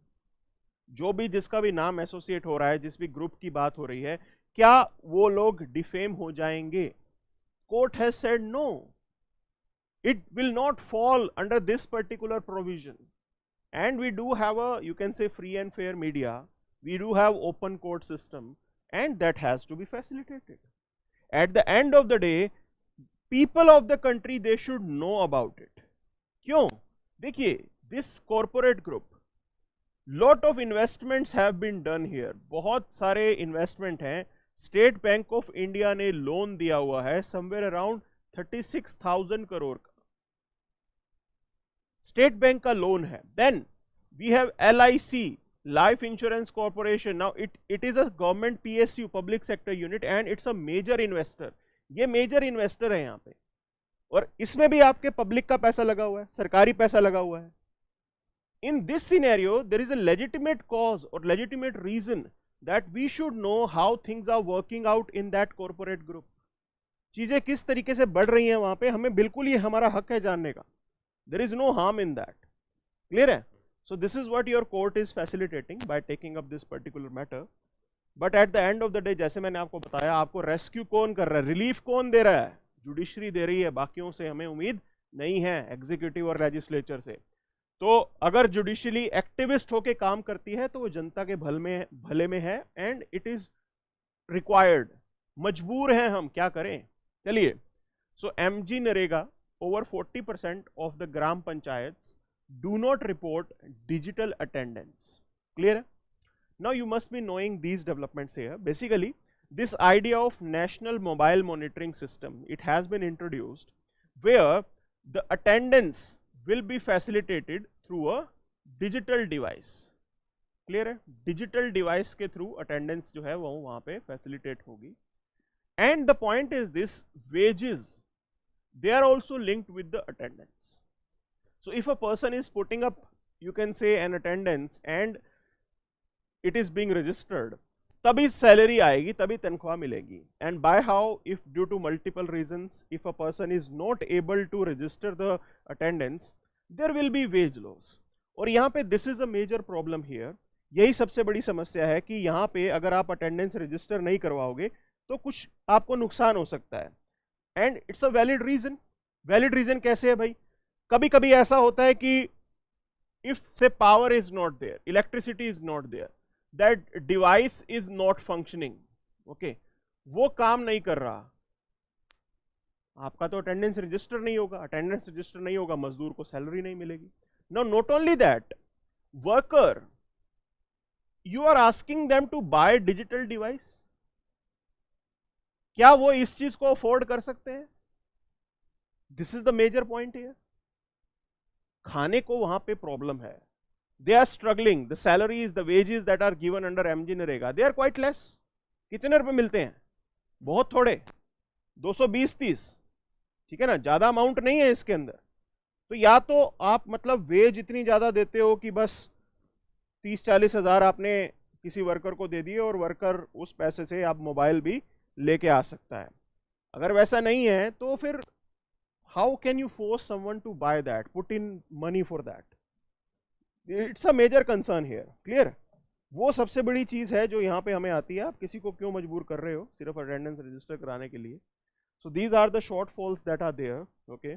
जो भी जिसका भी नाम associate हो रहा है, जिस भी ग्रुप की बात हो रही है, क्या वो लोग डिफेम हो जाएंगे? Court has said no, it will not fall under this particular provision. And we do have a, you can say, free and fair media, we do have open court system, and that has to be facilitated. At the end of the day, people of the country, they should know about it. क्यों? देखिए, this corporate group, lot of investments have been done here. बहुत सारे investment हैं. State bank of India ने loan दिया हुआ है somewhere around 36,000 crore का. स्टेट बैंक का लोन है. Then we have LIC, Life Insurance Corporation. Now it is a government PSU, public sector unit, and it's a major investor. ये major investor है यहाँ पे, और इसमें भी आपके पब्लिक का पैसा लगा हुआ है, सरकारी पैसा लगा हुआ है. In this scenario, there is a legitimate cause or legitimate reason that we should know how things are working out in that corporate group. चीजें किस तरीके से बढ़ रही हैं वहां पे, हमें बिल्कुल ये हमारा हक है जानने का. There is no harm in that. Clear है? So this is what your court is facilitating by taking up this particular matter. But at the end of the day, जैसे मैंने आपको बताया, आपको रेस्क्यू कौन कर रहा है, रिलीफ कौन दे रहा है? जुडिशरी दे रही है. बाकियों से हमें उम्मीद नहीं है, एग्जीक्यूटिव और लेजिस्लेचर से. तो अगर जुडिशरी एक्टिविस्ट होके काम करती है तो वो जनता के भले में है, एंड इट इज रिक्वायर्ड. मजबूर हैं हम, क्या करें. चलिए, सो MG NREGA, over 40% of the gram panchayats do not report digital attendance. Clear? Now you must be knowing these developments here. Basically, this idea of national mobile monitoring system, it has been introduced where the attendance will be facilitated through a digital device. Clear है? Digital device के through attendance जो है वो वहाँ पे facilitate होगी. And the point is this, wages, they are also linked with the attendance. So if a person is putting up, you can say, an attendance and it is being registered, तभी salary आएगी, तभी तनख्वाह मिलेगी. And by how? If due to multiple reasons, if a person is not able to register the attendance, there will be wage loss. और यहाँ पे this is a major problem here. यही सबसे बड़ी समस्या है कि यहाँ पे अगर आप अटेंडेंस रजिस्टर नहीं करवाओगे तो कुछ आपको नुकसान हो सकता है. And it's a valid reason. Valid reason कैसे है भाई? कभी कभी ऐसा होता है कि if say power is not there, electricity is not there, that device is not functioning, okay, वो काम नहीं कर रहा, आपका तो अटेंडेंस रजिस्टर नहीं होगा. अटेंडेंस रजिस्टर नहीं होगा, मजदूर को सैलरी नहीं मिलेगी. Now not only that, worker, you are asking them to buy digital device. क्या वो इस चीज को अफोर्ड कर सकते हैं? This is the major point here. खाने को वहां पे प्रॉब्लम है. They are struggling. The salaries, the wages that are given under MG NREGA, they are quite less. कितने रुपए मिलते हैं? बहुत थोड़े, 220-30, ठीक है ना, ज्यादा अमाउंट नहीं है इसके अंदर. तो या तो आप मतलब वेज इतनी ज्यादा देते हो कि बस 30-40 हजार आपने किसी वर्कर को दे दिए और वर्कर उस पैसे से आप मोबाइल भी लेके आ सकता है. अगर वैसा नहीं है तो फिर how can you force someone to buy that, put in money for that? It's a major concern here. Clear? वो सबसे बड़ी चीज है जो यहाँ पे हमें आती है. आप किसी को क्यों मजबूर कर रहे हो सिर्फ अटेंडेंस रजिस्टर कराने के लिए? So these are the shortfalls that are there. Okay,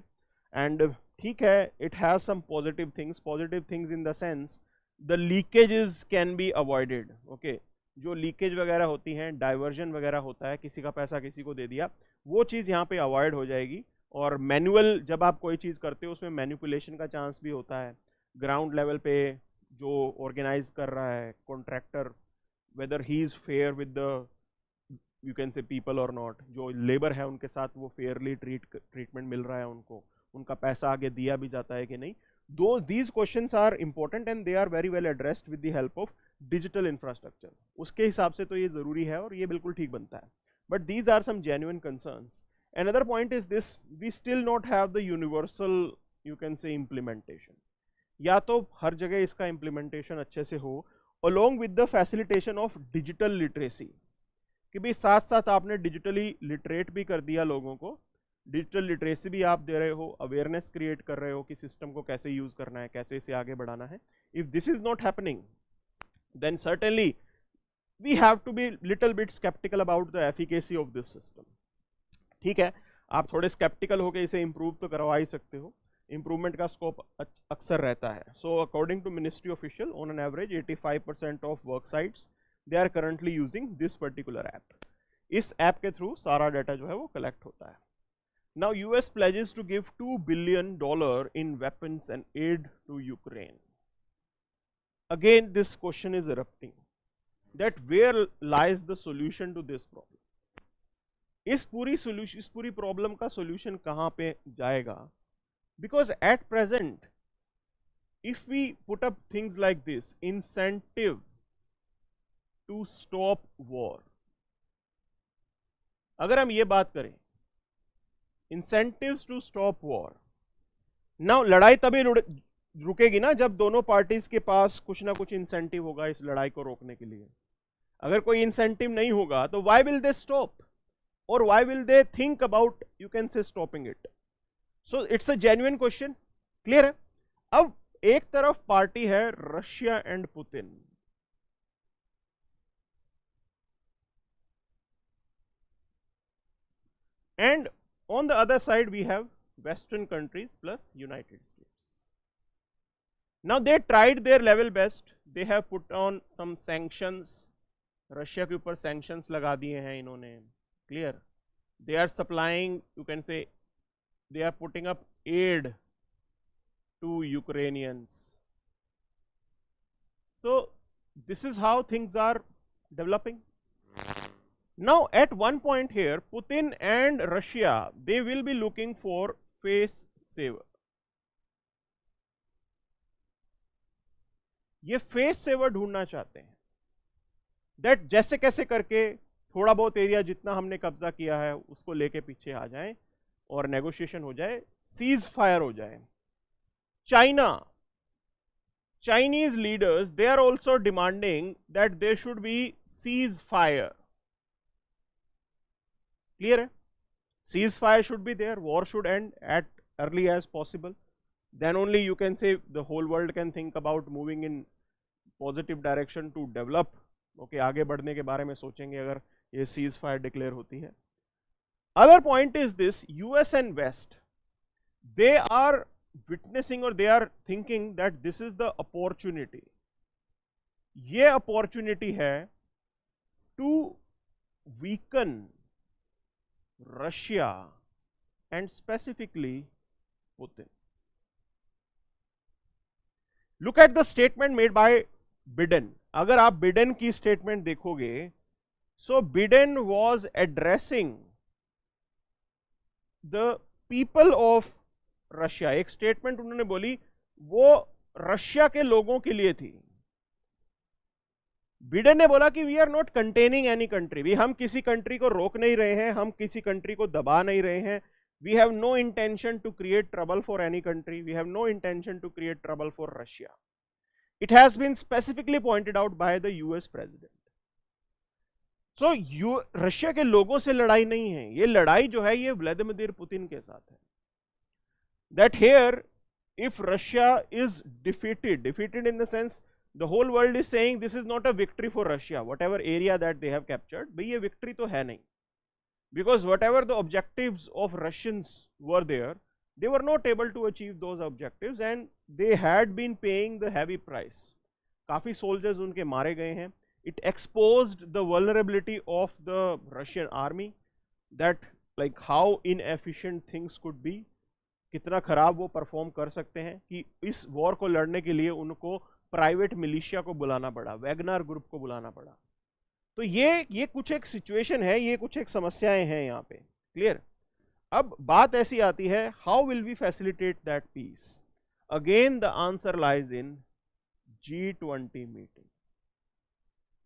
and ठीक है, it has some positive things in the sense the leakages can be avoided. Okay, जो लीकेज वगैरह होती हैं, डाइवर्जन वगैरह होता है, किसी का पैसा किसी को दे दिया, वो चीज़ यहाँ पे अवॉइड हो जाएगी। और मैनुअल जब आप कोई चीज़ करते हो उसमें मैनिपुलेशन का चांस भी होता है। ग्राउंड लेवल पे जो ऑर्गेनाइज कर रहा है contractor, weather he is fair with the you can से पीपल और नॉट, जो लेबर है उनके साथ वो फेयरली ट्रीटमेंट मिल रहा है उनको, उनका पैसा आगे दिया भी जाता है कि नहीं। Though these questions are important and they are very well addressed with the help of digital infrastructure. उसके हिसाब से तो ये जरूरी है और ये बिल्कुल ठीक बनता है। But these are some genuine concerns. Another point is this, we still not have the universal you can say implementation। या तो हर जगह इसका implementation अच्छे से हो along with the facilitation of digital literacy, कि भी साथ साथ आपने digitally literate भी कर दिया लोगों को, डिजिटल लिटरेसी भी आप दे रहे हो, अवेयरनेस क्रिएट कर रहे हो कि सिस्टम को कैसे यूज करना है, कैसे इसे आगे बढ़ाना है। If this is not happening then certainly we have to be little bit sceptical about the efficacy of this system. ठीक है, आप थोड़े स्केप्टिकल होकर इसे इंप्रूव तो करवा ही सकते हो, इंप्रूवमेंट का स्कोप अक्सर रहता है। So according to ministry official on an average 85% of work sites they are currently using this particular app. इस ऐप के थ्रू सारा डाटा जो है वो कलेक्ट होता है। Now US pledges to give $2 billion in weapons and aid to Ukraine. Again this question is erupting that where lies the solution to this problem? इस पूरी प्रॉब्लम का सॉल्यूशन कहां पे जाएगा? Because at present if we put up things like this, incentive to stop war, अगर हम ये बात करें incentives to stop war, now लड़ाई तभी रुकेगी ना जब दोनों पार्टीज के पास कुछ ना कुछ इंसेंटिव होगा इस लड़ाई को रोकने के लिए। अगर कोई इंसेंटिव नहीं होगा तो why will they stop or why will they think about you can say stopping it? So it's a genuine question, clear है। अब एक तरफ पार्टी है Russia and Putin, and on the other side we have Western countries plus United States. Now they tried their level best, they have put on some sanctions, Russia के ऊपर sanctions लगा दिए हैं इन्होंने, clear, they are supplying you can say they are putting up aid to Ukrainians. So this is how things are developing. Now at one point here Putin and Russia they will be looking for face saver. ये face saver ढूंढना चाहते हैं that जैसे कैसे करके थोड़ा बहुत area जितना हमने कब्जा किया है उसको लेके पीछे आ जाएं और नेगोशिएशन हो जाए, सीज फायर हो जाए। Chinese leaders they are also demanding that there should be cease fire. Clear है? Ceasefire should be there, war should end at early as possible, then only you can say the whole world can think about moving in positive direction to develop. Okay, आगे बढ़ने के बारे में सोचेंगे अगर ये ceasefire declare होती है। Other point is this, US and West they are witnessing or they are thinking that this is the opportunity, ये opportunity है to weaken Russia and specifically Putin. Look at the statement made by Biden. अगर आप Biden की statement देखोगे, so Biden was addressing the people of Russia. एक statement उन्होंने बोली वो रशिया के लोगों के लिए थी। बिडेन ने बोला कि we are not containing any country, भी हम किसी कंट्री को रोक नहीं रहे हैं, हम किसी कंट्री को दबा नहीं रहे हैं। We have no intention to create trouble for any country, we have no intention to create trouble for Russia. It has been specifically pointed out by the US president. So Russia के लोगों से लड़ाई नहीं है, ये लड़ाई जो है ये व्लादिमीर पुतिन के साथ है। That here if Russia is defeated in the sense the whole world is saying this is not a victory for Russia, whatever area that they have captured, भाई ये victory तो है नहीं, because whatever the objectives of Russians were there, they were not able to achieve those objectives and they had been paying the heavy price. काफी soldiers उनके मारे गए हैं. It exposed the vulnerability of the Russian army, that like how inefficient things could be, कितना खराब वो perform कर सकते हैं, कि इस वॉर को लड़ने के लिए उनको प्राइवेट मिलिशिया को बुलाना पड़ा, वैगनर ग्रुप को बुलाना पड़ा. तो ये कुछ एक सिचुएशन है, ये कुछ एक समस्याएं हैं यहाँ पे. क्लियर. अब बात ऐसी आती है, how will we facilitate that peace. Again the answer lies in G20 meeting.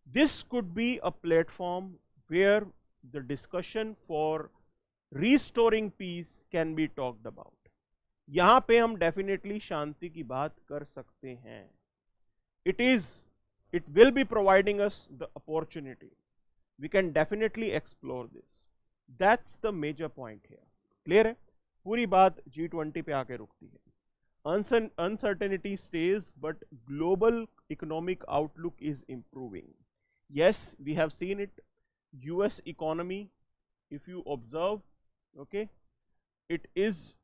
This could be a platform where the discussion for restoring peace can be talked about. यहां पे हम डेफिनेटली शांति की बात कर सकते हैं. It will be providing us the opportunity. We can definitely explore this. That's the major point here. Clear है? पूरी बात G20 पे आके रुकती है. Uncertainty stays, but global economic outlook is improving. Yes, we have seen it. US economy, if you observe, okay, it is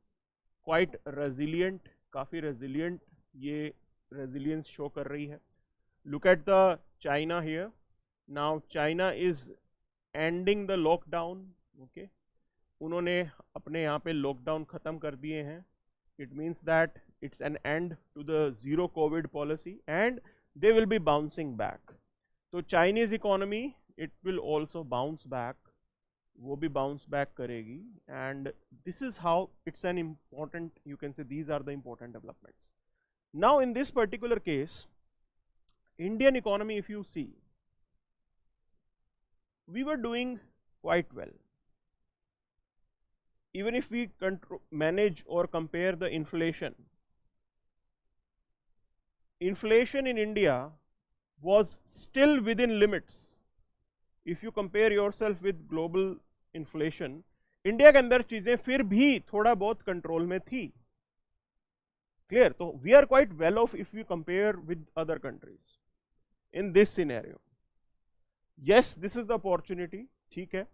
quite resilient, काफी resilient, ये resilience show कर रही है. Look at the China here. Now China is ending the lockdown. Okay, उन्होंने अपने यहाँ पे lockdown खत्म कर दिए हैं. It means that it's an end to the zero COVID policy and they will be bouncing back. तो Chinese economy, it will also bounce back, वो भी bounce back करेगी, and this is how it's an important, you can say these are the important developments. Now in this particular case, Indian economy, if you see, we were doing quite well. Even if we manage or compare the inflation in India was still within limits. If you compare yourself with global inflation, India के अंदर चीजें फिर भी थोड़ा बहुत control में थी. Clear? तो we are quite well off if you compare with other countries in this scenario. Yes, this is the opportunity. ठीक है.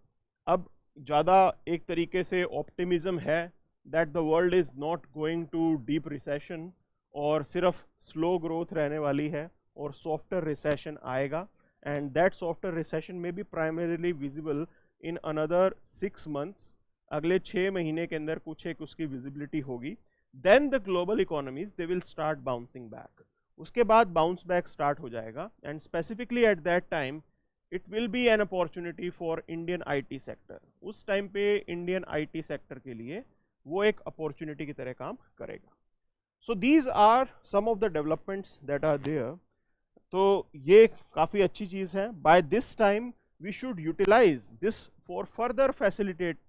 अब ज़्यादा एक तरीके से ऑप्टिमिज्म है that the world is not going to deep recession और सिर्फ स्लो ग्रोथ रहने वाली है और सॉफ्टर रिसेशन आएगा, एंड दैट सॉफ्टर रिसेशन में भी primarily visible in another 6 months. अगले 6 महीने के अंदर कुछ एक उसकी विजिबिलिटी होगी. Then the global economies they will start bouncing back. उसके बाद बाउंस बैक स्टार्ट हो जाएगा, and specifically at that time it will be an opportunity for Indian IT sector. उस टाइम पे इंडियन IT सेक्टर के लिए वो एक अपॉर्चुनिटी की तरह काम करेगा. So these are some of the developments that are there. तो ये काफ़ी अच्छी चीज़ है. By this time we should utilize this for further facilitate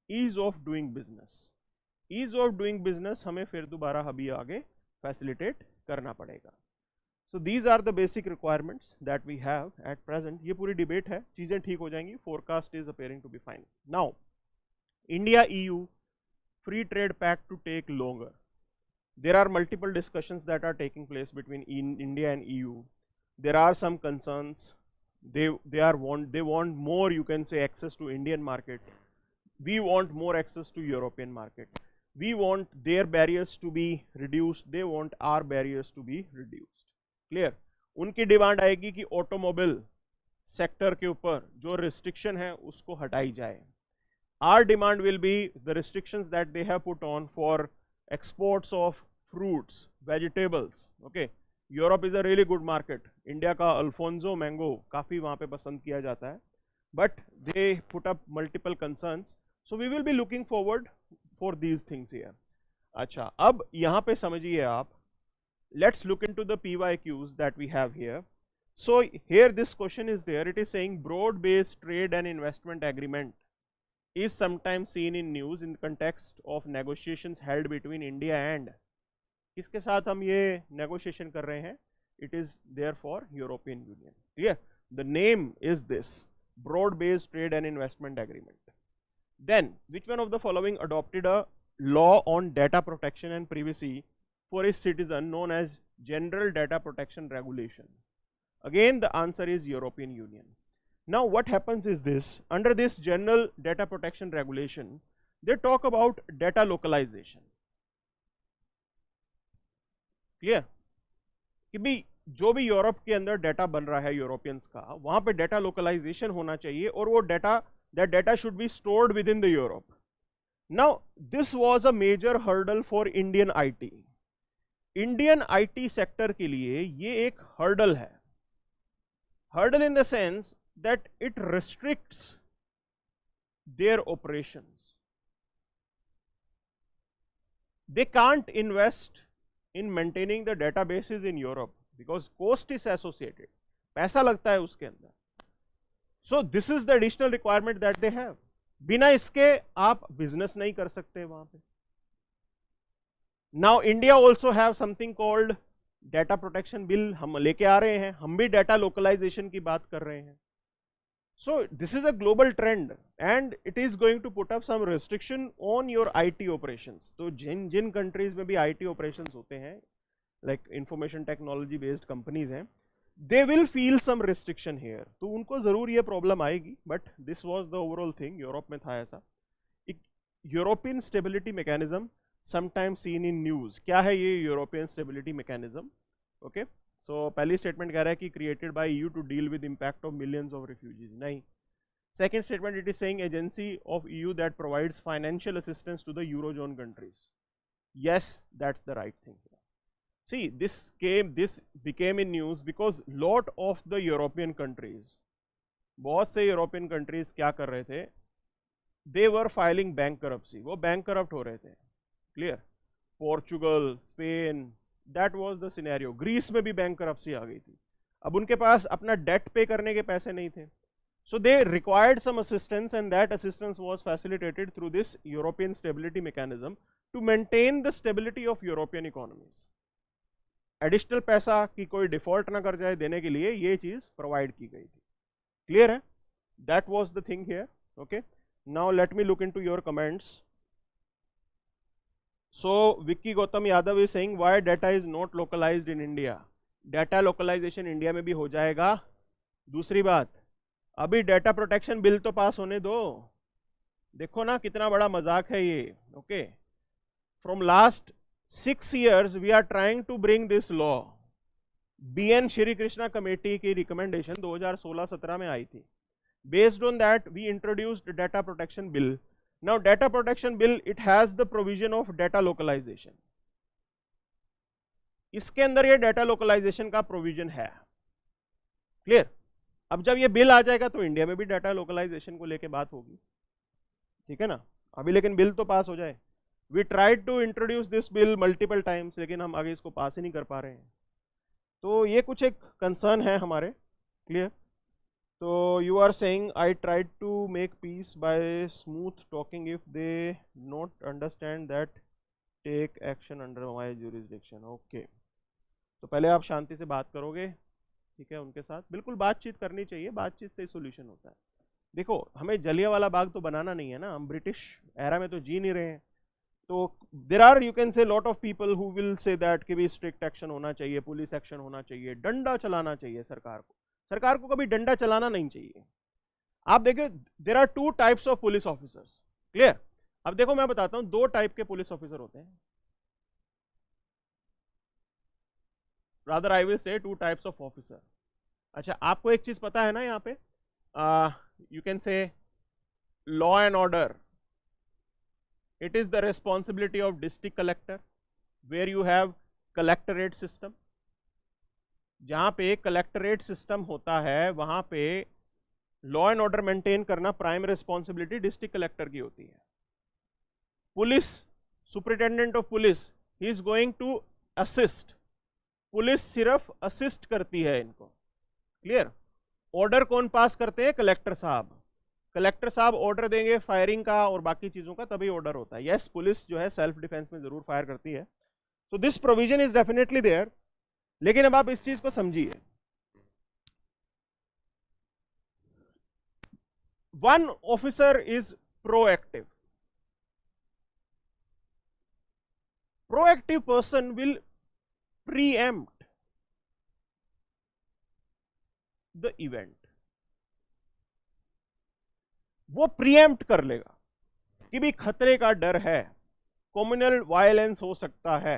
ease of doing business. Ease of doing business हमें फिर दोबारा अभी आगे facilitate करना पड़ेगा. So these are the basic requirements that we have at present. ये पूरी debate है, चीज़ें ठीक हो जाएंगी. Forecast is appearing to be fine. Now India EU free trade pact to take longer. There are multiple discussions that are taking place between India and EU. There are some concerns. They want more, you can say, access to Indian market. We want more access to European market. We want their barriers to be reduced. They want our barriers to be reduced. Clear? उनकी demand आएगी कि automobile sector के ऊपर जो restriction है उसको हटाई जाए. Our demand will be the restrictions that they have put on for exports of fruits, vegetables. Okay, Europe is a really good market. India का अल्फोंसो मैंगो काफ़ी वहाँ पे पसंद किया जाता है, but they put up multiple concerns. So we will be looking forward for these things here. अच्छा, अब यहाँ पे समझिए आप. Let's look into the PYQs that we have here. So here this question is there. It is saying broad-based trade and investment agreement is sometimes seen in news in the context of negotiations held between India and, किसके साथ हम ये negotiation कर रहे हैं? It is there for European Union. Clear? The name is this, broad-based trade and investment agreement. Then which one of the following adopted a law on data protection and privacy for its citizen known as General Data Protection Regulation? Again the answer is European Union. Now what happens is this, under this General Data Protection Regulation, they talk about data localization. Clear? कि भी जो भी Europe के अंदर data बन रहा है Europeans का, वहां पे डाटा लोकलाइजेशन होना चाहिए और वो data, that data should be stored within the Europe. Now this was a major hurdle for Indian IT. Indian IT sector के लिए ये एक हर्डल है. Hurdle in the sense that it restricts their operations. They can't invest in maintaining the databases in Europe because cost is associated. पैसा लगता है उसके अंदर. So this is the additional requirement that they have. बिना इसके आप business नहीं कर सकते वहां पे. Now India also have something called data protection bill. हम लेके आ रहे हैं, हम भी data localization की बात कर रहे हैं. So this is a global trend and it is going to put up some restriction on your IT operations. तो जिन countries में भी IT operations होते हैं, like information technology based companies हैं, they will feel some restriction here. तो उनको जरूर ये problem आएगी, but this was the overall thing. Europe में था ऐसा. European stability mechanism sometimes seen in news. क्या है ये European stability mechanism? Okay. So पहली स्टेटमेंट कह रहा है कि created by EU to deal with impact of millions of refugees. नहीं. Second statement, it is saying agency of EU that provides financial assistance to the Eurozone countries. Yes, that's the right thing. See, this became in news because lot of the European countries, बहुत से European countries क्या कर रहे थे? They were filing bankruptcy. वो bankrupt हो रहे थे. Clear? Portugal, Spain, that was the scenario. Greece में भी bankruptcy आ गई थी. अब उनके पास अपना डेट पे करने के पैसे नहीं थे. So they required some assistance and that assistance was facilitated through this European stability mechanism to maintain the stability of European economies. Additional पैसा की कोई डिफॉल्ट ना कर जाए देने के लिए ये चीज प्रोवाइड की गई थी. क्लियर है? That was the thing here. Okay, now let me look into your comments. So Vicky Gautam Yadav is saying why data is not localized in India. Data localization India में भी हो जाएगा. दूसरी बात, अभी डाटा प्रोटेक्शन बिल तो पास होने दो. देखो ना कितना बड़ा मजाक है ये. Okay, from last 6 years we are trying to bring this law. BN Shri Krishna committee की रिकमेंडेशन 2016-17 में आई थी. Based on that we introduced data protection bill. Now data protection bill, it has the provision of data localization. इसके अंदर ये data localization का provision है. Clear? अब जब ये बिल आ जाएगा तो इंडिया में भी data localization को लेके बात होगी. ठीक है ना? अभी लेकिन बिल तो पास हो जाए. We tried to introduce this bill multiple times, लेकिन हम आगे इसको पास ही नहीं कर पा रहे हैं. तो ये कुछ एक कंसर्न है हमारे. Clear? So you are saying I tried to make peace by smooth talking. If they not understand that, take action under my jurisdiction. Okay. तो पहले आप शांति से बात करोगे, ठीक है, उनके साथ. बिल्कुल बातचीत करनी चाहिए, बातचीत से सोल्यूशन होता है. देखो, हमें जलियांवाला बाग तो बनाना नहीं है ना, हम ब्रिटिश एरा में तो जी नहीं रहे हैं. तो there are, you can say lot of people who will say that कि भी स्ट्रिक्ट एक्शन होना चाहिए, पुलिस एक्शन होना चाहिए, डंडा चलाना चाहिए सरकार को. सरकार को कभी डंडा चलाना नहीं चाहिए. आप देखिए, there are 2 types of police officers. Clear? अब देखो मैं बताता हूं, 2 टाइप के पुलिस ऑफिसर होते हैं. Rather I will say 2 types of officer. अच्छा, आपको एक चीज पता है ना, यहाँ पे you can say law and order, it is the responsibility of district collector, where you have collectorate system. जहां पे कलेक्टरेट सिस्टम होता है वहां पे लॉ एंड ऑर्डर मेंटेन करना प्राइम रिस्पॉन्सिबिलिटी डिस्ट्रिक्ट कलेक्टर की होती है. Police superintendent of police, he is going to assist. Police सिर्फ असिस्ट करती है इनको. क्लियर? ऑर्डर कौन पास करते हैं? कलेक्टर साहब. कलेक्टर साहब ऑर्डर देंगे फायरिंग का और बाकी चीजों का, तभी ऑर्डर होता है. यस, पुलिस जो है सेल्फ डिफेंस में जरूर फायर करती है. तो this provision is definitely there. लेकिन अब आप इस चीज को समझिए. One officer is proactive. Proactive person will preempt the event. वो प्रीएम्प्ट कर लेगा कि भी खतरे का डर है, कम्युनल वायलेंस हो सकता है.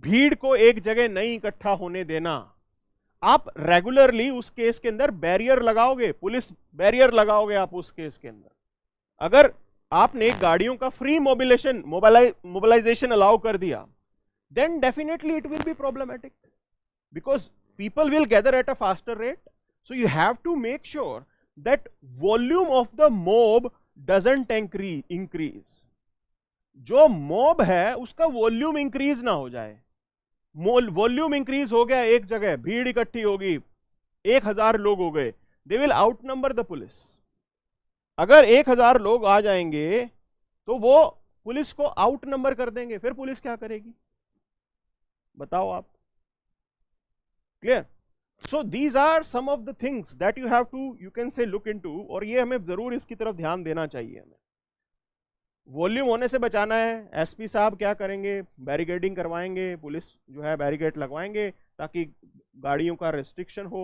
भीड़ को एक जगह नहीं इकट्ठा होने देना। आप रेगुलरली उस केस के अंदर बैरियर लगाओगे, पुलिस बैरियर लगाओगे आप उस केस के अंदर। अगर आपने गाड़ियों का फ्री मोबिलाइजेशन अलाउ कर दिया, then definitely it will be problematic because people will gather at a faster rate. So you have to make sure that volume of the mob doesn't increase. जो mob है उसका volume increase ना हो जाए। Volume increase हो गया, एक जगह भीड़ इकट्ठी होगी, 1000 लोग हो गए, they will out number the police. अगर 1000 लोग आ जाएंगे तो वो पुलिस को आउट नंबर कर देंगे, फिर पुलिस क्या करेगी बताओ आप। Clear? So these are some of the things that you have to, you can say look into, और ये हमें जरूर इसकी तरफ ध्यान देना चाहिए। हमें वॉल्यूम होने से बचाना है। एसपी साहब क्या करेंगे, बैरिकेडिंग करवाएंगे, पुलिस जो है बैरिकेड लगवाएंगे ताकि गाड़ियों का रेस्ट्रिक्शन हो,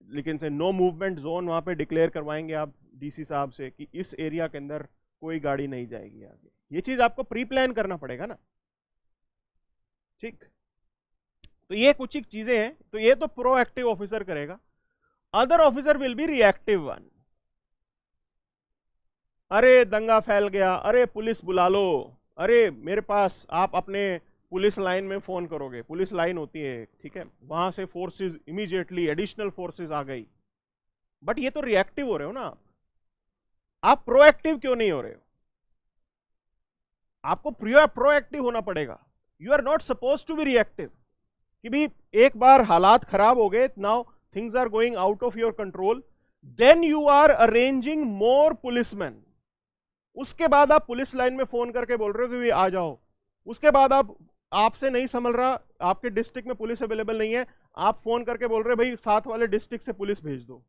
लेकिन से नो मूवमेंट जोन वहां पे डिक्लेयर करवाएंगे आप डीसी साहब से कि इस एरिया के अंदर कोई गाड़ी नहीं जाएगी आगे। ये चीज आपको प्री प्लान करना पड़ेगा ना, ठीक। तो ये कुछ एक चीजें हैं। तो ये तो प्रोएक्टिव ऑफिसर करेगा। Other officer will be reactive one. अरे दंगा फैल गया, अरे पुलिस बुला लो, अरे मेरे पास, आप अपने पुलिस लाइन में फोन करोगे, पुलिस लाइन होती है, ठीक है, वहां से फोर्सेस इमीडिएटली एडिशनल फोर्सेस आ गई। बट ये तो रिएक्टिव हो रहे हो ना आप प्रोएक्टिव क्यों नहीं हो रहे हो? आपको प्रोएक्टिव होना पड़ेगा। You are not suppose to be reactive कि भी एक बार हालात खराब हो गए, now things are going out of your control, then you are arranging more policeman. उसके बाद आप पुलिस लाइन में फोन करके बोल रहे हो कि भी आ जाओ। उसके बाद आपसे नहीं संभल रहा, आपके डिस्ट्रिक्ट में पुलिस अवेलेबल नहीं है, आप फोन करके बोल रहे हो भाई साथ वाले डिस्ट्रिक्ट से पुलिस भेज दो।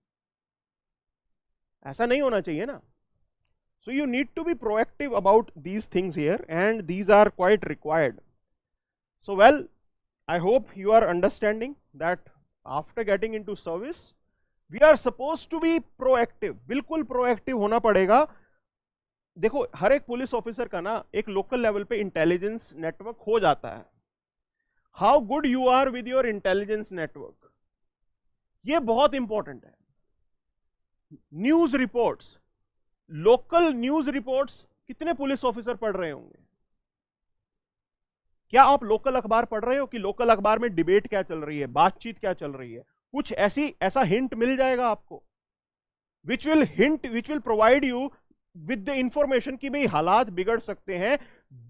ऐसा नहीं होना चाहिए ना। So you need to be proactive about these things here, and these are quite required. So well, I hope you are understanding that after getting into service, we are supposed to be proactive. बिल्कुल proactive होना पड़ेगा। देखो हर एक police officer का ना एक local level पे intelligence network हो जाता है। How good you are with your intelligence network, ये बहुत इंपॉर्टेंट है। News reports, local news reports कितने पुलिस ऑफिसर पढ़ रहे होंगे? क्या आप लोकल अखबार पढ़ रहे हो कि लोकल अखबार में डिबेट क्या चल रही है, बातचीत क्या चल रही है? कुछ ऐसा हिंट मिल जाएगा आपको, which will provide you with the information कि भाई हालात बिगड़ सकते हैं।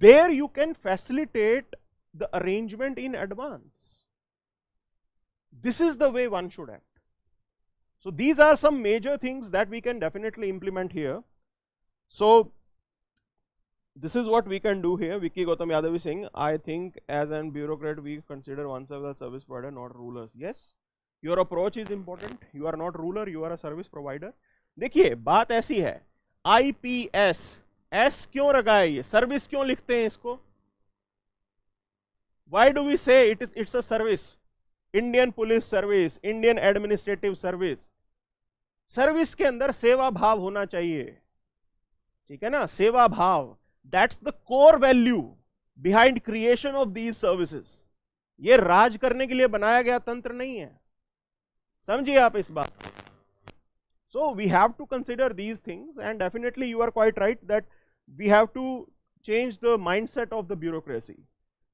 There you can facilitate the arrangement in advance. This is the way one should act. So these are some major things that we can definitely implement here. So this is what we can do here. Vicky Gautam Yadav is saying, I think as an bureaucrat we consider ourselves as a service provider, not rulers. Yes, your approach is important. You are not ruler, you are a service provider. देखिए बात ऐसी है, IPS, S क्यों लगा है, ये service क्यों लिखते हैं इसको? Why do we say it's a service? Indian police service, Indian administrative service. Service के अंदर सेवा भाव होना चाहिए, ठीक है ना, सेवा भाव, that's the core value behind creation of these services. ये राज करने के लिए बनाया गया तंत्र नहीं है, समझिए आप इस बात। So we have to consider these things, and definitely you are quite right that we have to change the mindset of the bureaucracy.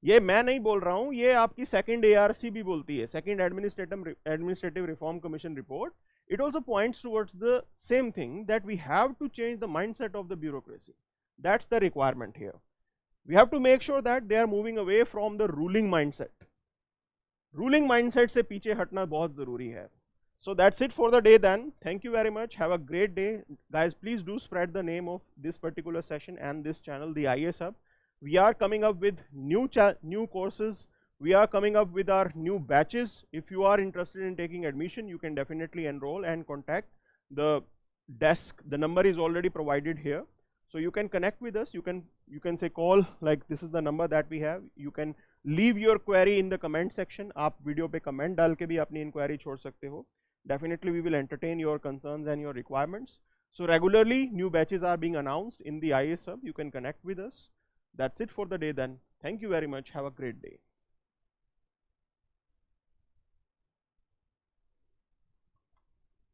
ये मैं नहीं बोल रहा हूं, ये आपकी सेकंड ARC भी बोलती है, second administrative reform commission report. It also points towards the same thing, that we have to change the mindset of the bureaucracy. That's the requirement here. We have to make sure that they are moving away from the ruling mindset. Ruling mindset से पीछे हटना बहुत जरूरी है। So that's it for the day then. Thank you very much. Have a great day. Guys, please do spread the name of this particular session and this channel, the IAS Hub. We are coming up with new courses. We are coming up with our new batches. If you are interested in taking admission, you can definitely enroll and contact the desk. The number is already provided here, so you can connect with us. You can say call, like this is the number that we have. You can leave your query in the comment section. आप video पे comment डाल के भी अपनी inquiry छोड़ सकते हो। Definitely we will entertain your concerns and your requirements. So regularly new batches are being announced in the IAS Hub. You can connect with us. That's it for the day then. Thank you very much. Have a great day.